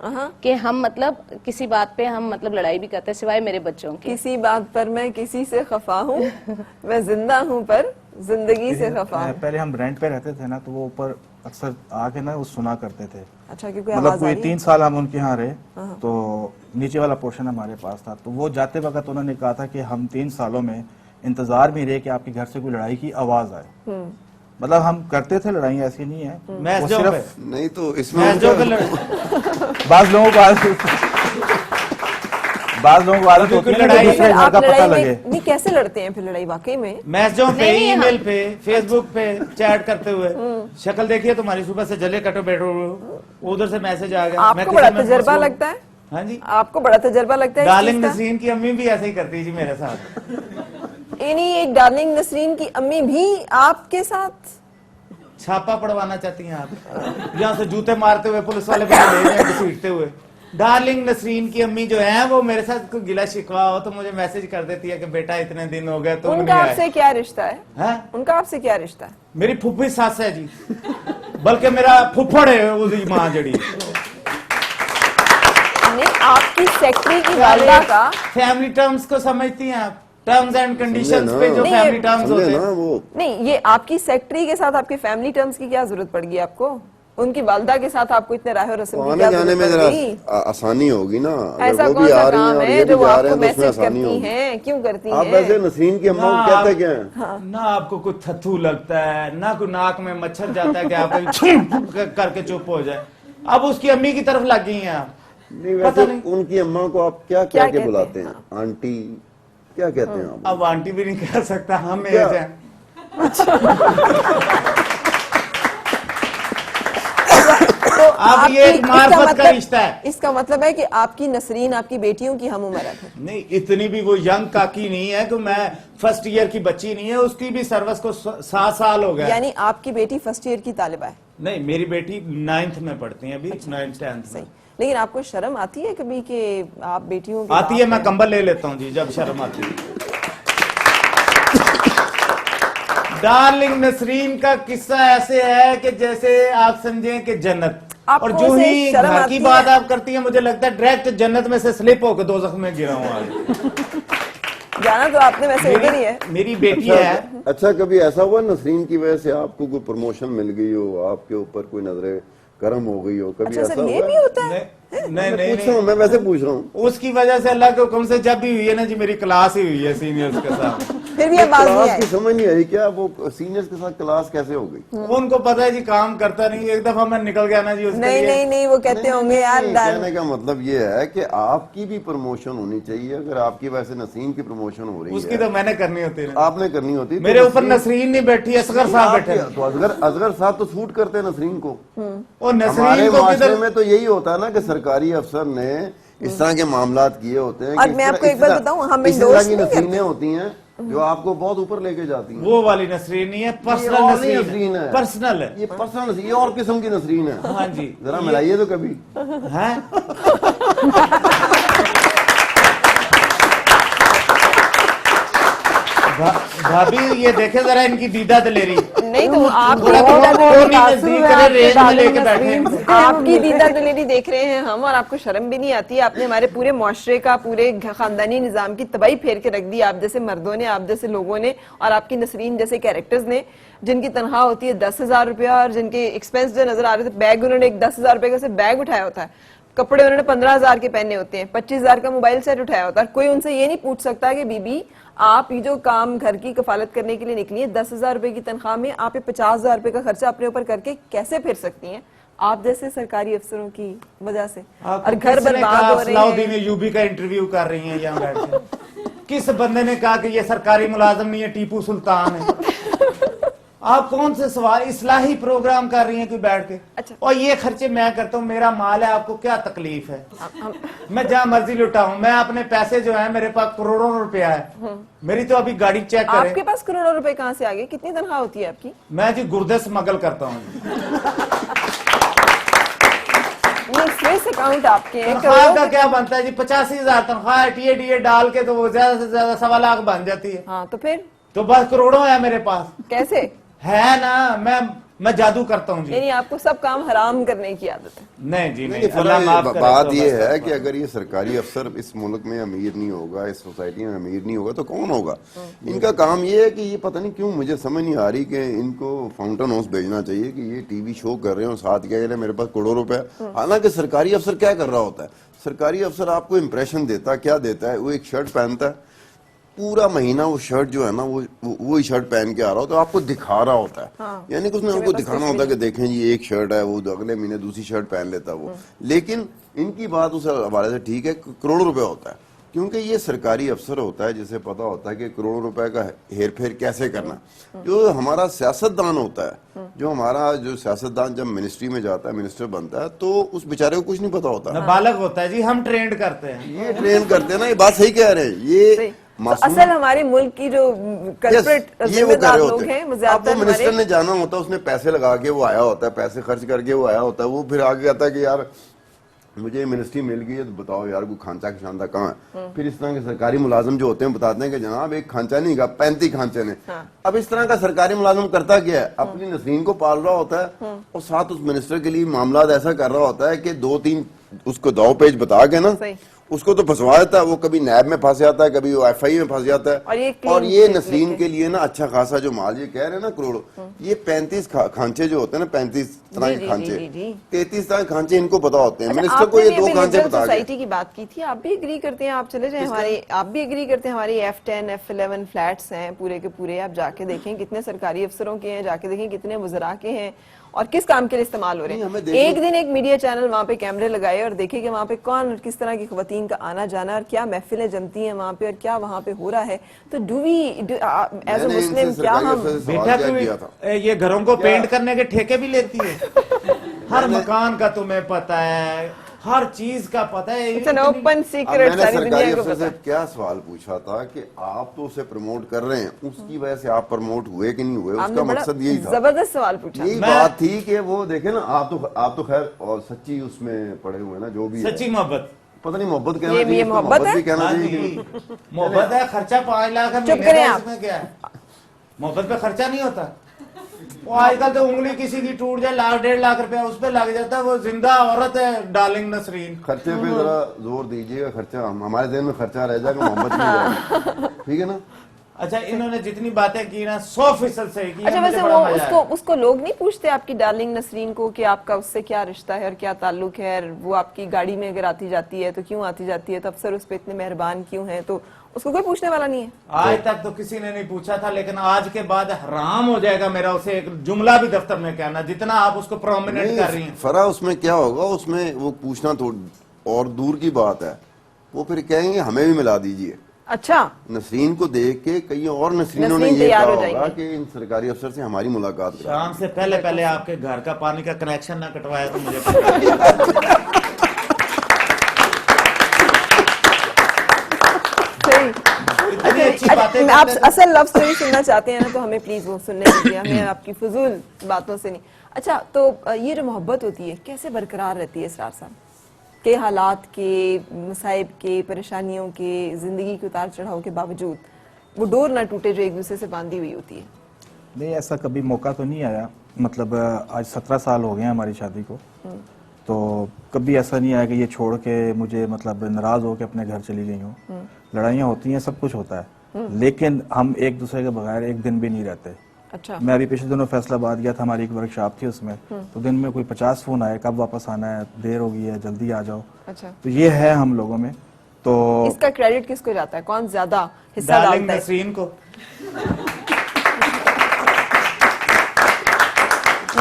कि हम मतलब किसी बात पे हम मतलब लड़ाई भी करते हैं, सिवाय मेरे बच्चों के। किसी बात पर मैं किसी से खफा हूँ, मैं जिंदा हूँ पर जिंदगी से खफा हूँ। पहले हम रेंट पे रहते थे ना, तो वो ऊपर अक्सर आके ना वो सुना करते थे। अच्छा, क्योंकि मतलब आवाज आ कोई रही है? 3 साल हम उनके यहाँ रहे, तो नीचे वाला पोर्शन हमारे पास था। तो वो जाते वक्त उन्होंने कहा था कि हम 3 सालों में इंतजार में रहे कि आपके घर से कोई लड़ाई की आवाज आए। मतलब हम करते थे लड़ाई, ऐसी नहीं है। वो सिर्फ नहीं तो इसमें बाज लोगों को आदत होती है ना कि दूसरे घर का पता लगे। नहीं, कैसे लड़ते हैं फिर लड़ाई वाकई में? मैसेजों पे, ईमेल पे, फेसबुक पे चैट करते हुए शक्ल देखिए तुम्हारी, सुबह से जले कटो बैठो, उधर से मैसेज आ गया। आपको बड़ा तजर्बा लगता है? हाँ जी, आपको बड़ा तजर्बा लगता है? डार्लिंग नसरीन की अम्मी भी ऐसे ही करती जी मेरे साथ। इन्हीं एक डार्लिंग नसरीन की अम्मी भी आपके साथ छापा पड़वाना चाहती हैं आप, यहाँ से जूते मारते हुए पुलिस वाले घसीटते हुए। डार्लिंग नसरीन की अम्मी जो है वो मेरे साथ कोई गिला शिकवा हो तो मुझे मैसेज कर देती है कि बेटा इतने दिन हो गए तुम उनका नहीं आए। आपसे क्या रिश्ता है? हैं? उनका आपसे क्या रिश्ता है? मेरी फुफ्फी सास है जी, बल्कि मेरा फुफ्फड़ है उसकी माँ जड़ी। नहीं, आपकी सेक्रेटरी की वालिदा का फैमिली टर्म्स को समझती हैं आप? टर्म्स एंड कंडीशंस पे जो नहीं, फैमिली टर्म्स होते समझे हैं ना वो नहीं, ये आपकी सेक्रेटरी के साथ आपके फैमिली टर्म्स की क्या जरूरत पड़ेगी आपको? उनकी वालदा के साथ आपको इतने राह और रस्म की आने क्या जाने जरूरत में जरा पड़ेगी? आसानी होगी ना। ऐसा अगर वो कौन भी सा आ रही हैं काम और है ये भी जो जा रहे आपको हैं तो उसमें मैसेज आसानी करती होगी। हैं? क्यों करती आप हैं? वैसे नसरीन की अम्मा को कहते क्या है? ना आपको कुछ थथू लगता है, ना कोई नाक में मच्छर जाता है कि आप कहीं करके चुप हो जाए। अब उसकी अम्मी की तरफ लग गई हैं आप। नहीं पता वैसे नहीं। उनकी अम्मा को आप क्या क्या क्या के कहते बुलाते हैं? हैं? आंटी क्या कहते हैं आप? अब आंटी भी नहीं कह सकता, हम क्या? एज हैं। तो अब ये एक आपकी- मार्फत का रिश्ता है। इसका मतलब है कि आपकी नसरीन आपकी बेटियों की हम उम्र है फिर। नहीं, इतनी भी वो यंग काकी नहीं है कि मैं फर्स्ट ईयर की बच्ची नहीं है, उसकी भी सर्विस को 7 साल हो गया। यानी आपकी बेटी फर्स्ट ईयर की तालिबा है। नहीं, मेरी बेटी 9th में पढ़ती है अभी, 9th 10th सही, में। लेकिन आपको शर्म आती है कभी कि आप बेटियों के आती बाप है, मैं हैं? कंबल ले लेता हूँ जी जब शर्म आती है। डार्लिंग नसरीन का किस्सा ऐसे है कि जैसे आप समझें कि जन्नत, आपको और जो उसे ही शर्म घर आती की है? बात आप करती हैं, मुझे लगता है डायरेक्ट जन्नत में से स्लिप होकर दोज़ख में गिरा हूँ आज। जाना तो आपने वैसे उधर ही है। मेरी बेटी है। अच्छा कभी ऐसा हुआ नसरीन की वजह से आपको कोई प्रमोशन मिल गई हो, आपके ऊपर कोई नजरे गर्म हो गई हो, कभी अच्छा ऐसा सर, ये हुआ? भी होता है? नहीं मैं नहीं पूछ रहा हूँ, मैं वैसे पूछ रहा हूँ। उसकी वजह से अल्लाह के हुक्म से जब भी हुई है ना जी, मेरी क्लास ही हुई है सीनियर्स के साथ। फिर भी ये बात नहीं क्लास आई। की समझ नहीं आई क्या? वो सीनियर्स के साथ क्लास कैसे हो गई? उनको पता है जी काम करता नहीं, एक दफा मैं निकल गया ना जी उसके नहीं लिए। नहीं नहीं, वो कहते होंगे यार नहीं, डाल- कहने का मतलब ये है कि आपकी भी प्रमोशन होनी चाहिए। अगर आपकी वैसे नसीम की प्रमोशन हो रही उसकी है तो मैंने करनी होती है। आपने करनी होती। मेरे ऊपर नसरीन नहीं बैठी, असगर साहब बैठे। तो असगर साहब तो सूट करते हैं नसरीन को। और हमारे नसरीन को माशरे किधर में तो यही होता है ना कि सरकारी अफसर ने इस तरह के मामलात किए होते हैं। और कि मैं इस आपको तरह- एक बात इस तरह- बताऊं, हम इस तरह endorse की नहीं नसरीनें करते। होती हैं जो आपको बहुत ऊपर लेके जाती हैं। वो वाली नसरीन नहीं है, पर्सनल ये और नहीं नसरीन नसरीन है। पर्सनल है। ये पर्सनल नसरीन, ये और किस्म की नसरीन है। हाँ जी, जरा मिलाइए तो कभी। हैं? भाभी ये देखे जरा इनकी दीदा दलेरी। नहीं तो आप थोड़ा तो वो नहीं नजदीक करे, रेंज में लेके बैठे हैं। आपकी दीदा दुलेरी देख रहे हैं हम, और आपको शर्म भी नहीं आती। आपने हमारे पूरे मुआशरे का, पूरे खानदानी निजाम की तबाही फेर के रख दी, आप जैसे मर्दों ने, आप जैसे लोगों ने, और आपकी नसरीन जैसे कैरेक्टर्स ने, जिनकी तनख्वाह होती है 10,000 रुपया, और जिनके एक्सपेंस जो नजर आ रहे थे, बैग उन्होंने एक 10,000 रुपए का से बैग उठाया होता है, कपड़े उन्होंने 15,000 के पहने होते हैं, 25,000 का मोबाइल सेट उठाया होता है। कोई उनसे ये नहीं पूछ सकता कि बीबी आप ये जो काम घर की कफालत करने के लिए निकली है, 10,000 रुपए की तनख्वाह में आप ये 50,000 रुपए का खर्चा अपने ऊपर करके कैसे फिर सकती हैं, आप जैसे सरकारी अफसरों की वजह से। और घर बर्बाद हो रहे सलाउद्दीन हैं। यूबी का इंटरव्यू कर रही हैं यहाँ बैठ के। किस बंदे ने कहा कि ये सरकारी मुलाजिम नहीं है, टीपू सुल्तान है? आप कौन से सवाल इस्लाही प्रोग्राम कर रही हैं कि बैठ के? अच्छा। और ये खर्चे मैं करता हूँ, मेरा माल है, आपको क्या तकलीफ है? मैं जहाँ मर्जी लुटाऊं, मैं अपने पैसे जो है मेरे पास करोड़ों रुपया है। मेरी तो अभी गाड़ी चेक आपके करें। पास करोड़ों रुपए कहाँ से आ गए? कितनी तनख्वाह होती है आपकी? मैं जी गुर्दे स्मगल करता हूँ। नहीं, स्विस अकाउंट आपके हैं, तनख्वाह करोड़ों का क्या बनता है जी? 85,000 तनख्वाह टीए डाल के तो वो ज्यादा से ज्यादा 1.25 लाख बन जाती है। हाँ तो फिर तो बस करोड़ों है मेरे पास। कैसे? है ना, मैं जादू करता हूँ जी। यानी आपको सब काम हराम करने की आदत है। नहीं जी नहीं, नहीं, अल्लाह माफ करे। बात तो ये बस है कि अगर ये सरकारी अफसर इस मुल्क में अमीर नहीं होगा, इस सोसाइटी में अमीर नहीं होगा, तो कौन होगा? इनका काम ये है कि ये पता नहीं क्यों मुझे समझ नहीं आ रही कि इनको फाउंटेन हाउस भेजना चाहिए कि ये टीवी शो कर रहे हो, साथ क्या कह रहे हैं मेरे पास करोड़ों रुपए। हालांकि सरकारी अफसर क्या कर रहा होता है? सरकारी अफसर आपको इंप्रेशन देता है, क्या देता है? वो एक शर्ट पहनता है, पूरा महीना वो शर्ट जो है ना वो ही शर्ट पहन के आ रहा होता है, आपको दिखा रहा होता है। हाँ। यानी कि उसने आपको दिखाना होता है कि देखें जी एक शर्ट है, वो अगले महीने दूसरी शर्ट पहन लेता है वो। लेकिन इनकी बात उस हवाले से ठीक है, करोड़ों रुपए होता है, क्योंकि ये सरकारी अफसर होता है जिसे पता होता है कि करोड़ों रुपए का हेर फेर कैसे करना। जो हमारा सियासतदान होता है, जो सियासतदान जब मिनिस्ट्री में जाता है, मिनिस्टर बनता है, तो उस बेचारे को कुछ नहीं पता होता। नाबालग होता है जी, हम ट्रेंड करते हैं। ये ट्रेन करते हैं ना, ये बात सही कह रहे हैं। ये तो असल हमारे मुल्क की जो कल्प्रिट ये वो कर जिम्मेदार रहे लोग होते हैं, हैं। वो आपको ज्यादातर मिनिस्टर हमारे ने जाना होता है, उसने पैसे लगा के वो आया होता है, पैसे खर्च करके वो आया होता है, वो फिर आगे आता है कि यार मुझे मिनिस्ट्री मिल गई है, तो बताओ यार कोई खांचा का शानदा कहाँ है? फिर इस तरह के सरकारी मुलाजिम जो होते हैं बताते हैं कि जनाब एक खांचा नहीं का 35 खांचे ने। अब इस तरह का सरकारी मुलाजिम करता क्या है? अपनी नसरीन को पाल रहा होता है और साथ उस मिनिस्टर के लिए मामला ऐसा कर रहा होता है कि 2-3 उसको दाव पेज बता के ना उसको तो फंसवा देता है, वो कभी नैब में फंस जाता है, कभी वो FI में फंस जाता है। और ये नसरीन के लिए ना अच्छा खासा जो माल ये कह रहे हैं ना करोड़ों, ये 35 खांचे जो होते हैं ना, 35 तरह के खांचे, 33 तरह के खांचे इनको पता होते हैं। मिनिस्टर को ये 2 खांचे बता सोसाइटी की बात की थी, आप भी एग्री करते हैं? आप चले जाए हमारे, आप भी एग्री करते हैं हमारी F10 F11 फ्लैट्स हैं पूरे के पूरे, आप जाके देखें कितने सरकारी अफसरों के हैं, जाके देखें कितने वज़रा के हैं और किस काम के लिए इस्तेमाल हो रहे हैं। एक दिन एक मीडिया चैनल वहाँ पे कैमरे लगाए और देखे कि वहाँ पे कौन और किस तरह की खवातीन का आना जाना और क्या महफिलें जमती हैं वहाँ पे और क्या वहाँ पे हो रहा है। तो डू वी एज अ मुस्लिम क्या हम बेटा तू ये घरों को पेंट करने के ठेके भी लेती है? हर मकान का तुम्हें पता है, हर चीज का पता है। ओपन सीक्रेट मैंने सारी सरकारी दुनिया को अफसर पता से है। क्या सवाल पूछा था कि आप तो उसे प्रमोट कर रहे हैं, उसकी वजह से आप प्रमोट हुए कि नहीं हुए, आपने उसका बड़ा मकसद यही था। जबरदस्त सवाल पूछा। यही बात थी कि वो देखे ना, आप तो खैर और सच्ची उसमें पड़े हुए ना, जो भी है। सच्ची मोहब्बत, पता नहीं मोहब्बत कहना ये चाहिए, मोहब्बत है? भी कहना हाँ चाहिए। जी, मोहब्बत है। खर्चा 5 लाख है चुप महीने करें का, आप। इसमें क्या है? मोहब्बत पे खर्चा नहीं होता। वो आजकल तो उंगली किसी की टूट जाए 1.5 लाख रुपया उस पे लग जाता है। वो जिंदा औरत है डार्लिंग नसरीन। खर्चे पे जरा जोर दीजिएगा, खर्चा हमारे देश में खर्चा रह जाएगा, मोहब्बत नहीं रहेगी, ठीक है ना? अच्छा, इन्होंने जितनी बातें की ना 100% सही की। अच्छा, वैसे वो उसको लोग नहीं पूछते आपकी डार्लिंग नसरीन को कि आपका उससे क्या रिश्ता है और क्या ताल्लुक है, और वो आपकी गाड़ी में अगर आती जाती है तो क्यों आती जाती है, तो अफसर उस पर इतने मेहरबान क्यों है, तो उसको कोई पूछने वाला नहीं है? आज तक तो किसी ने नहीं पूछा था, लेकिन आज के बाद हराम हो जाएगा मेरा उसे एक जुमला भी दफ्तर में कहना, जितना आप उसको प्रोमिनेंट कर रही हैं। फरा उसमें क्या होगा, उसमें वो पूछना तो और दूर की बात है, वो फिर कहेंगे हमें भी मिला दीजिए। अच्छा, नसरीन को देख के कई और नसरीनों ने ये कहा होगा कि इन सरकारी अफसर से हमारी मुलाकात करा। शाम से पहले आपके घर का पानी का कनेक्शन ना कटवाया तो मुझे पता। इतनी अच्छी बातें आप असल लव स्टोरी सुनना चाहते हैं ना, तो हमें प्लीज वो सुनने दीजिए, हमें आपकी फजूल बातों से नहीं। अच्छा, तो ये जो मोहब्बत होती है कैसे बरकरार रहती है इसरार साहब? के हालात के, मसाइब के, परेशानियों के, जिंदगी के उतार चढ़ाव के बावजूद वो डोर ना टूटे जो एक दूसरे से बांधी हुई होती है। नहीं, ऐसा कभी मौका तो नहीं आया। मतलब आज 17 साल हो गए हैं हमारी शादी को, तो कभी ऐसा नहीं आया कि ये छोड़ के मुझे मतलब नाराज हो के अपने घर चली गई हूँ। लड़ाइयाँ होती हैं, सब कुछ होता है, लेकिन हम एक दूसरे के बगैर एक दिन भी नहीं रहते। अच्छा, मैं अभी पिछले दिनों फैसलाबाद गया था, हमारी एक वर्कशॉप थी उसमें, तो दिन में कोई 50 फोन आए, कब वापस आना है, देर हो गई है, जल्दी आ जाओ। अच्छा, तो ये है हम लोगों में। तो इसका क्रेडिट किसको जाता है, कौन ज्यादा हिस्सा डार्लिंग डालता है? नसरीन को।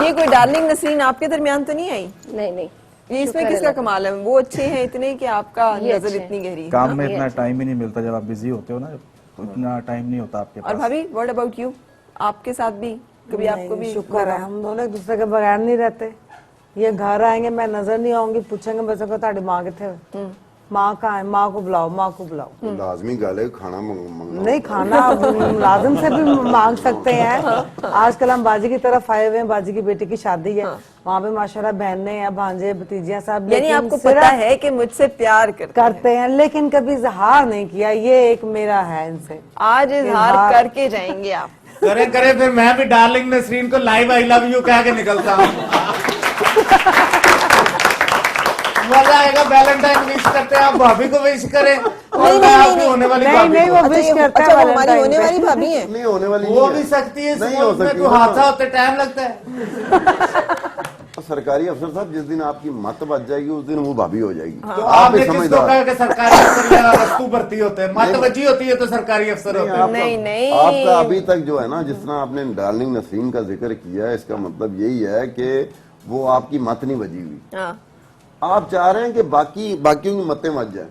ये कोई डार्लिंग नसरीन आपके दरमियान तो नहीं आई? नहीं नहीं, ये इसमें किसका कमाल है? वो अच्छे हैं इतने कि आपका नजर इतनी गहरी है। काम में इतना टाइम ही नहीं मिलता, जब आप बिजी होते हो ना, तो इतना टाइम नहीं होता आपके और पास। भाभी, व्हाट अबाउट यू? आपके साथ भी कभी आपको भी शुक्र है, हम दोनों एक दूसरे के बगैर नहीं रहते। ये घर आएंगे, मैं नजर नहीं आऊंगी, पूछेंगे बच्चों को ताड़ी माँ कितने, माँ कहाँ है, माँ को बुलाओ, माँ को बुलाओ। तो लाजमी गल है खाना मंगना। नहीं, खाना लाजम से भी मांग सकते हैं। आजकल हम बाजी की तरफ आए हुए हैं, बाजी की बेटी की शादी है, वहाँ पे माशाल्लाह बहनें हैं, भांजे भतीजियां सब। यानी आपको पता है कि मुझसे प्यार करते हैं, लेकिन कभी इजहार नहीं किया। ये एक मेरा है इनसे। आज इजहार करके जाएंगे आप। करे फिर मैं भी डार्लिंग नसरीन को लाइव आई लव यू कह के निकलता हूँ। मजा आएगा। वैलेंटाइन विश करते हैं, आप भाभी को विश करें और मैं आपकी होने वाली भाभी नहीं, को। वो विश करता है, वो हमारी होने वाली भाभी है। नहीं होने वाली वो भी सकती है, नहीं हो उसमें सकती कोई ना। हादसा होते टाइम लगता है। तो सरकारी अफसर साहब, जिस दिन आपकी मत बच जाएगी उस दिन वो भाभी हो जाएगी। तो आपने किसको कहा कि सरकारी अफसर या रस्तू भर्ती होते हैं? मत बची होती है तो सरकारी अफसर होते हैं। नहीं, आपका अभी तक जो है ना, जिस तरह आपने डार्लिंग नसरीन का जिक्र किया है, इसका मतलब यही है कि वो आपकी मत नहीं बजी हुई। आप चाह रहे हैं कि बाकियों की मतें मच जाए।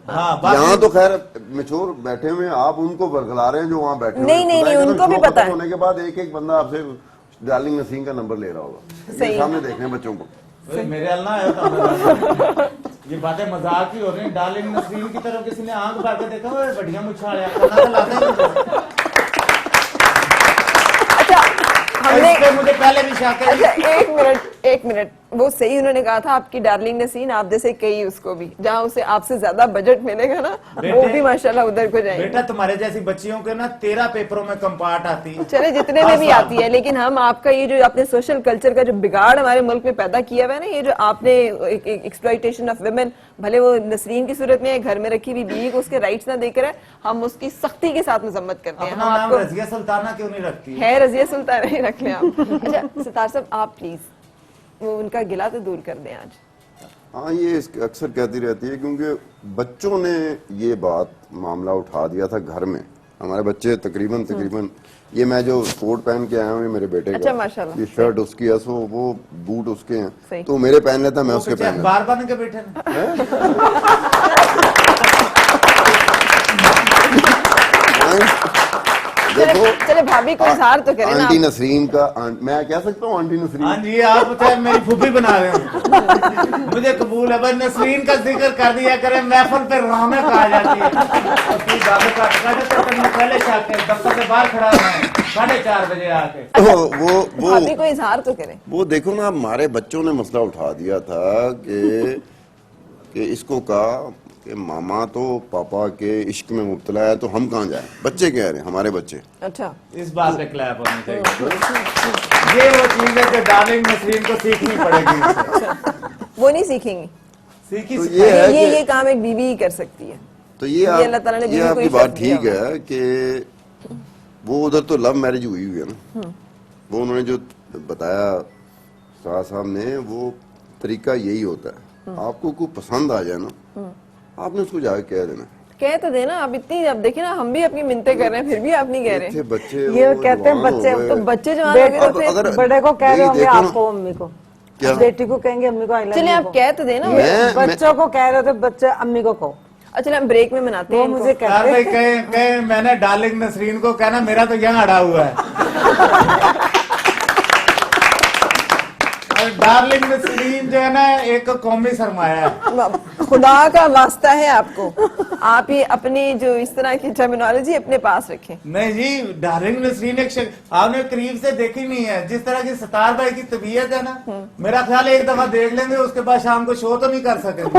यहाँ तो खैर मिचोर बैठे हुए, आप उनको बरगला रहे हैं जो वहाँ बैठे। नहीं, उनको भी पता है। होने के बाद एक बंदा आपसे डार्लिंग नसीम का नंबर ले रहा होगा। सामने देख रहे हैं बच्चों को। मेरे अल्लाह ये बातें मजाक ही हो रही हैं। डार्लिंग नसरीन की तरफ किसी ने आंख भर के देखा, वो बढ़िया मुछाड़े अच्छा, हमने मुझे पहले भी शक है। अच्छा, एक मिनट, एक मिनट, वो सही उन्होंने कहा था, आपकी डार्लिंग नसीन आप जैसे कई उसको भी, जहाँ उसे आपसे ज्यादा बजट मिलेगा ना वो भी माशाल्लाह उधर को जाएंगे। बेटा तुम्हारे जैसी बच्चियों के ना 13 पेपरों में कंपार्ट आती है, चले जितने में भी आती है, लेकिन हम आपका ये जो आपने सोशल कल्चर का जो बिगाड़ हमारे मुल्क में पैदा किया हुआ है ना, ये जो आपने एक्सप्लॉइटेशन ऑफ वुमेन, भले वो नसरीन की सूरत में घर में रखी हुई बीवी को उसके राइट्स ना देकर है, हम उसकी सख्ती के साथ मजम्मत करते हैं। अपना हम नाम आपको रजिया सुल्ताना क्यों नहीं रखती है रजिया सुल्तान ही रख लें आप। अच्छा सितार साहब आप प्लीज वो उनका गिला तो दूर कर दें आज। हाँ ये अक्सर कहती रहती है, क्योंकि बच्चों ने ये बात मामला उठा दिया था घर में। हमारे बच्चे तकरीबन ये मैं जो कोट पहन के आया हूँ, ये मेरे बेटे अच्छा, का, माशाल्लाह। ये शर्ट उसकी है, सो वो बूट उसके सही। हैं, तो मेरे पहन लेता, मैं उसके पहन लेता। बार बन के बैठे ना। देखो चले भाभी को इजहार तो करें ना आंटी आप। नसरीन का मैं कह सकता हूँ आंटी नसरीन। हाँ जी, आप चाहे मेरी फूफी बना रहे हो मुझे कबूल है, बस नसरीन का जिक्र कर दिया करें, महफिल पे रौनक आ जाती है। और तू दादू का पहले दफ्तर से बाहर खड़ा है 4:30 बजे आके। वो भाभी को इजहार तो करें। वो देखो ना, हमारे बच्चों ने मसला उठा दिया था कि इसको कहा कि मामा तो पापा के इश्क में मुब्तला है, तो हम कहाँ जाएं। बच्चे कह रहे हैं, हमारे बच्चे। अच्छा इस बात पे क्लैप होनी चाहिए। ये वो चीज है जो डार्लिंग नसरीन को सीखनी पड़ेगी। वो नहीं सीखेंगी, सीखी तो ये है ये कि काम एक बीवी ही कर सकती है। तो ये अल्लाह ताला ने ये बीवी को आपकी ही बात शर्फ दिया ठीक है कि वो उधर तो लव मैरिज हुई है ना, वो उन्होंने जो बताया साहब ने, वो तरीका यही होता है, आपको कोई पसंद आ जाए ना, आपने उसको जाके कह देना। कह तो देना, अब इतनी, अब देखिए ना हम भी अपनी मिन्नतें कर रहे हैं, फिर भी आप नहीं कह रहे। थे बच्चे ये वो कहते हैं जवान हो बच्चे, गए। तो बच्चे जवान हो गए तो फिर अगर बड़े को कह रहे नहीं, होंगे देखो ना, आपको, मम्मी को, क्या? बेटी को कहेंगे अम्मी को आई लव चले यू आप को। कह तो देना। बच्चों को कह रहे थे, बच्चे अम्मी को कहो। अच्छा हम ब्रेक में मनाते वो हैं मुझे इनको। यार कहते भाई कहे मैंने डार्लिंग नसरीन को कहना, मेरा तो यहाँ अड़ा हुआ है। और डार्लिंग नसरीन जो है ना, एक कौमी सरमाया है। खुदा का वास्ता है आपको, आप ही अपनी जो इस तरह की टर्मिनोलॉजी अपने पास रखें। नहीं जी, डार्लिंग नसरीन एक आपने करीब से देखी नहीं है। जिस तरह की सतार भाई की तबीयत है ना, मेरा ख्याल है एक दफा देख लेंगे, उसके बाद शाम को शो तो नहीं कर सकेंगे।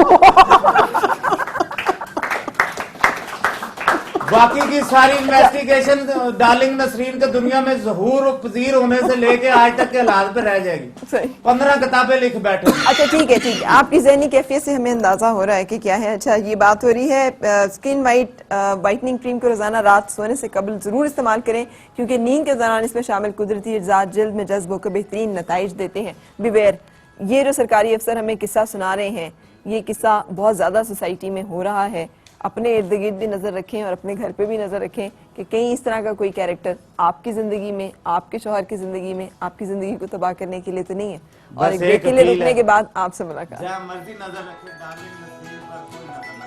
बाकी की सारी इन्वेस्टिगेशन डार्लिंग नसरीन के दुनिया में ज़हूर पजीर होने से लेके आज तक के हालात पे रह जाएगी। सही। 15 किताबें लिख बैठे। अच्छा ठीक है आपकी ज़हनी कैफियत से हमें अंदाजा हो रहा है कि क्या है। अच्छा ये बात हो रही है, स्किन वाइटनिंग क्रीम को रोजाना रात सोने से कबल जरूर इस्तेमाल करें, क्योंकि नींद के दौरान इसमें शामिल कुदरती अज्जात जल्द में जज्ब को बेहतरीन नताइज देते हैं। बिवेयर, ये जो सरकारी अफसर हमें किस्सा सुना रहे हैं, ये किस्सा बहुत ज्यादा सोसाइटी में हो रहा है। अपने इर्द गिर्द भी नजर रखें और अपने घर पे भी नजर रखें कि कहीं इस तरह का कोई कैरेक्टर आपकी जिंदगी में, आपके शौहर की जिंदगी में, आपकी जिंदगी को तबाह करने के लिए तो नहीं है। और एक ब्रेक के लिए रुकने के बाद आपसे मुलाकात। जहाँ मर्जी नजर रखे, डार्लिंग नसरीन पर कोई नजर ना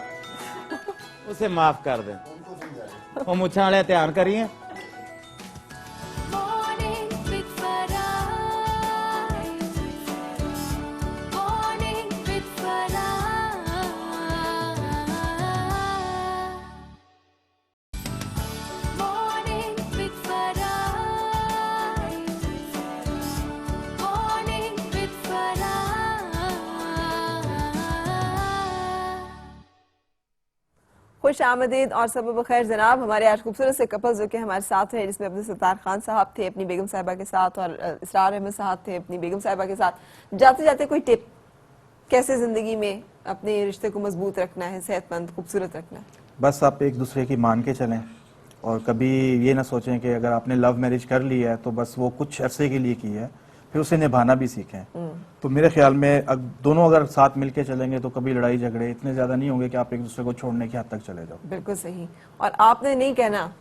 रखे। उसे माफ कर दें। वो मुछा वाले ध्यान करिए। Morning with Farah. Morning with Farah. Morning with Farah. Morning with Farah. खुश आमदीद और सब बखैर जनाब। हमारे आज खूबसूरत से कपल जो कि हमारे साथ हैं, जिसमें अब्दुल सत्तार खान साहब थे अपनी बेगम साहिबा के साथ, और इसरार अहमद साहब थे अपनी बेगम साहिबा के साथ। जाते जाते कोई टिप, कैसे जिंदगी में अपने रिश्ते को मजबूत रखना है, सेहतमंद खूबसूरत रखना है? बस आप एक दूसरे की मान के चलें, और कभी ये ना सोचें कि अगर आपने लव मैरिज कर ली है तो बस वो कुछ अरसे के लिए की है, फिर उसे निभाना भी सीखें। तो मेरे ख्याल में दोनों अगर साथ मिलके चलेंगे तो कभी लड़ाई झगड़े इतने ज्यादा नहीं होंगे कि आप एक दूसरे को छोड़ने की हद तक चले जाओ। बिल्कुल सही। और आपने नहीं कहना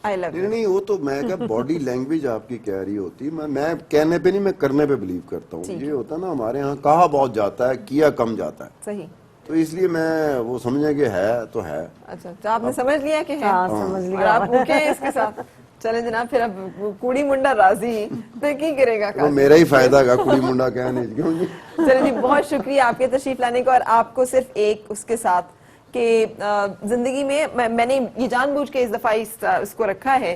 आई लव यू। नहीं, वो तो मैं क्या बॉडी लैंग्वेज आपकी कह रही होती, मैं कहने पे नहीं, मैं करने पे बिलीव करता हूँ। ये होता ना, हमारे यहाँ कहा बहुत जाता है, किया कम जाता है। सही। तो इसलिए मैं वो समझे कि है तो है। अच्छा तो आपने समझ लिया कि है। हाँ, समझ लिया। और आप ओके हैं इसके साथ? चले जनाब, फिर अब कुड़ी मुंडा राजी तो की करेगा वो मेरा ही फायदा है, कुड़ी मुंडा कहने क्यों जी। चलिए जी, बहुत शुक्रिया आपके तशरीफ लाने का। और आपको सिर्फ एक उसके साथ कि जिंदगी में मैंने ये जानबूझ के इस दफा इसको रखा है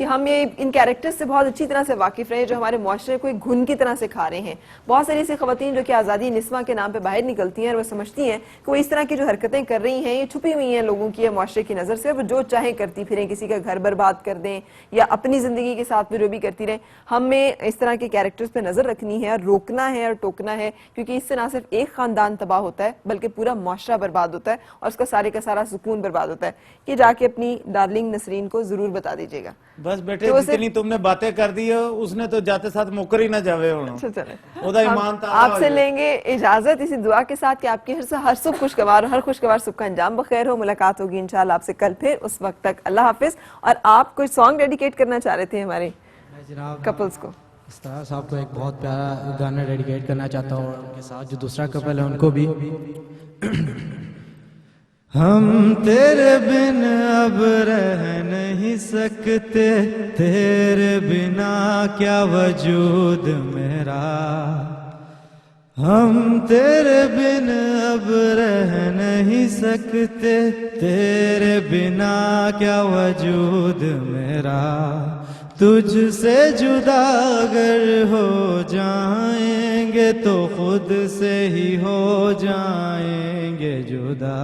कि हम ये इन कैरेक्टर्स से बहुत अच्छी तरह से वाकिफ रहे जो हमारे मुआशरे को एक घुन की तरह से खा रहे हैं। बहुत सारी ऐसी खवातीन जो कि आज़ादी निस्वा के नाम पे बाहर निकलती हैं और वो समझती हैं कि वो इस तरह की जो हरकतें कर रही हैं ये छुपी हुई हैं लोगों की या मुआशरे की नज़र से, वो जो चाहे करती फिरें, किसी का घर बर्बाद कर दें या अपनी ज़िंदगी के साथ में जो भी करती रहें। हमें इस तरह के कैरेक्टर्स पर नज़र रखनी है और रोकना है और टोकना है, क्योंकि इससे ना सिर्फ एक ख़ानदान तबाह होता है बल्कि पूरा मुआशरा बर्बाद होता है और उसका सारे का सारा सुकून बर्बाद होता है। ये जाके अपनी डार्लिंग नसरीन को ज़रूर बता दीजिएगा। बस बेटे जितनी तुमने बातें कर दी है उसने तो जाते साथ मुकर ही ना जावे होना। अच्छा चले, ओदा ईमान ताज़ा हो आपसे जाए। लेंगे इजाजत इसी दुआ के साथ कि आपकी हर सुख खुशगवार, हर खुशगवार सुख का अंजाम बखैर हो। मुलाकात होगी इंशाल्लाह आपसे कल फिर, उस वक्त तक अल्लाह हाफिज। और आप कोई सॉन्ग डेडिकेट करना चाह रहे थे हमारे कपल्स को? उस्ताद साहब को एक बहुत प्यारा गाना डेडिकेट करना चाहता हूँ, उनके साथ जो दूसरा कपल है उनको भी। हम तेरे बिन अब रह नहीं सकते, तेरे बिना क्या वजूद मेरा। हम तेरे बिन अब रह नहीं सकते, तेरे बिना क्या वजूद मेरा। तुझसे जुदा अगर हो जाएंगे तो खुद से ही हो जाएंगे जुदा,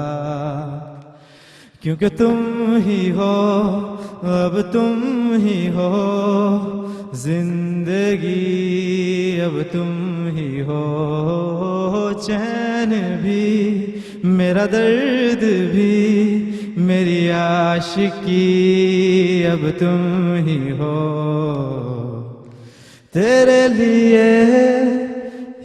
क्योंकि तुम ही हो, अब तुम ही हो जिंदगी, अब तुम ही हो चैन भी, मेरा दर्द भी, मेरी आशिकी, अब तुम ही हो। तेरे लिए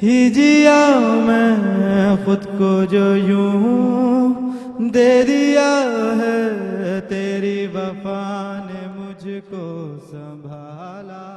ही जिया मैं खुद को जो यूं दे दिया है, तेरी वफा ने मुझको संभाला।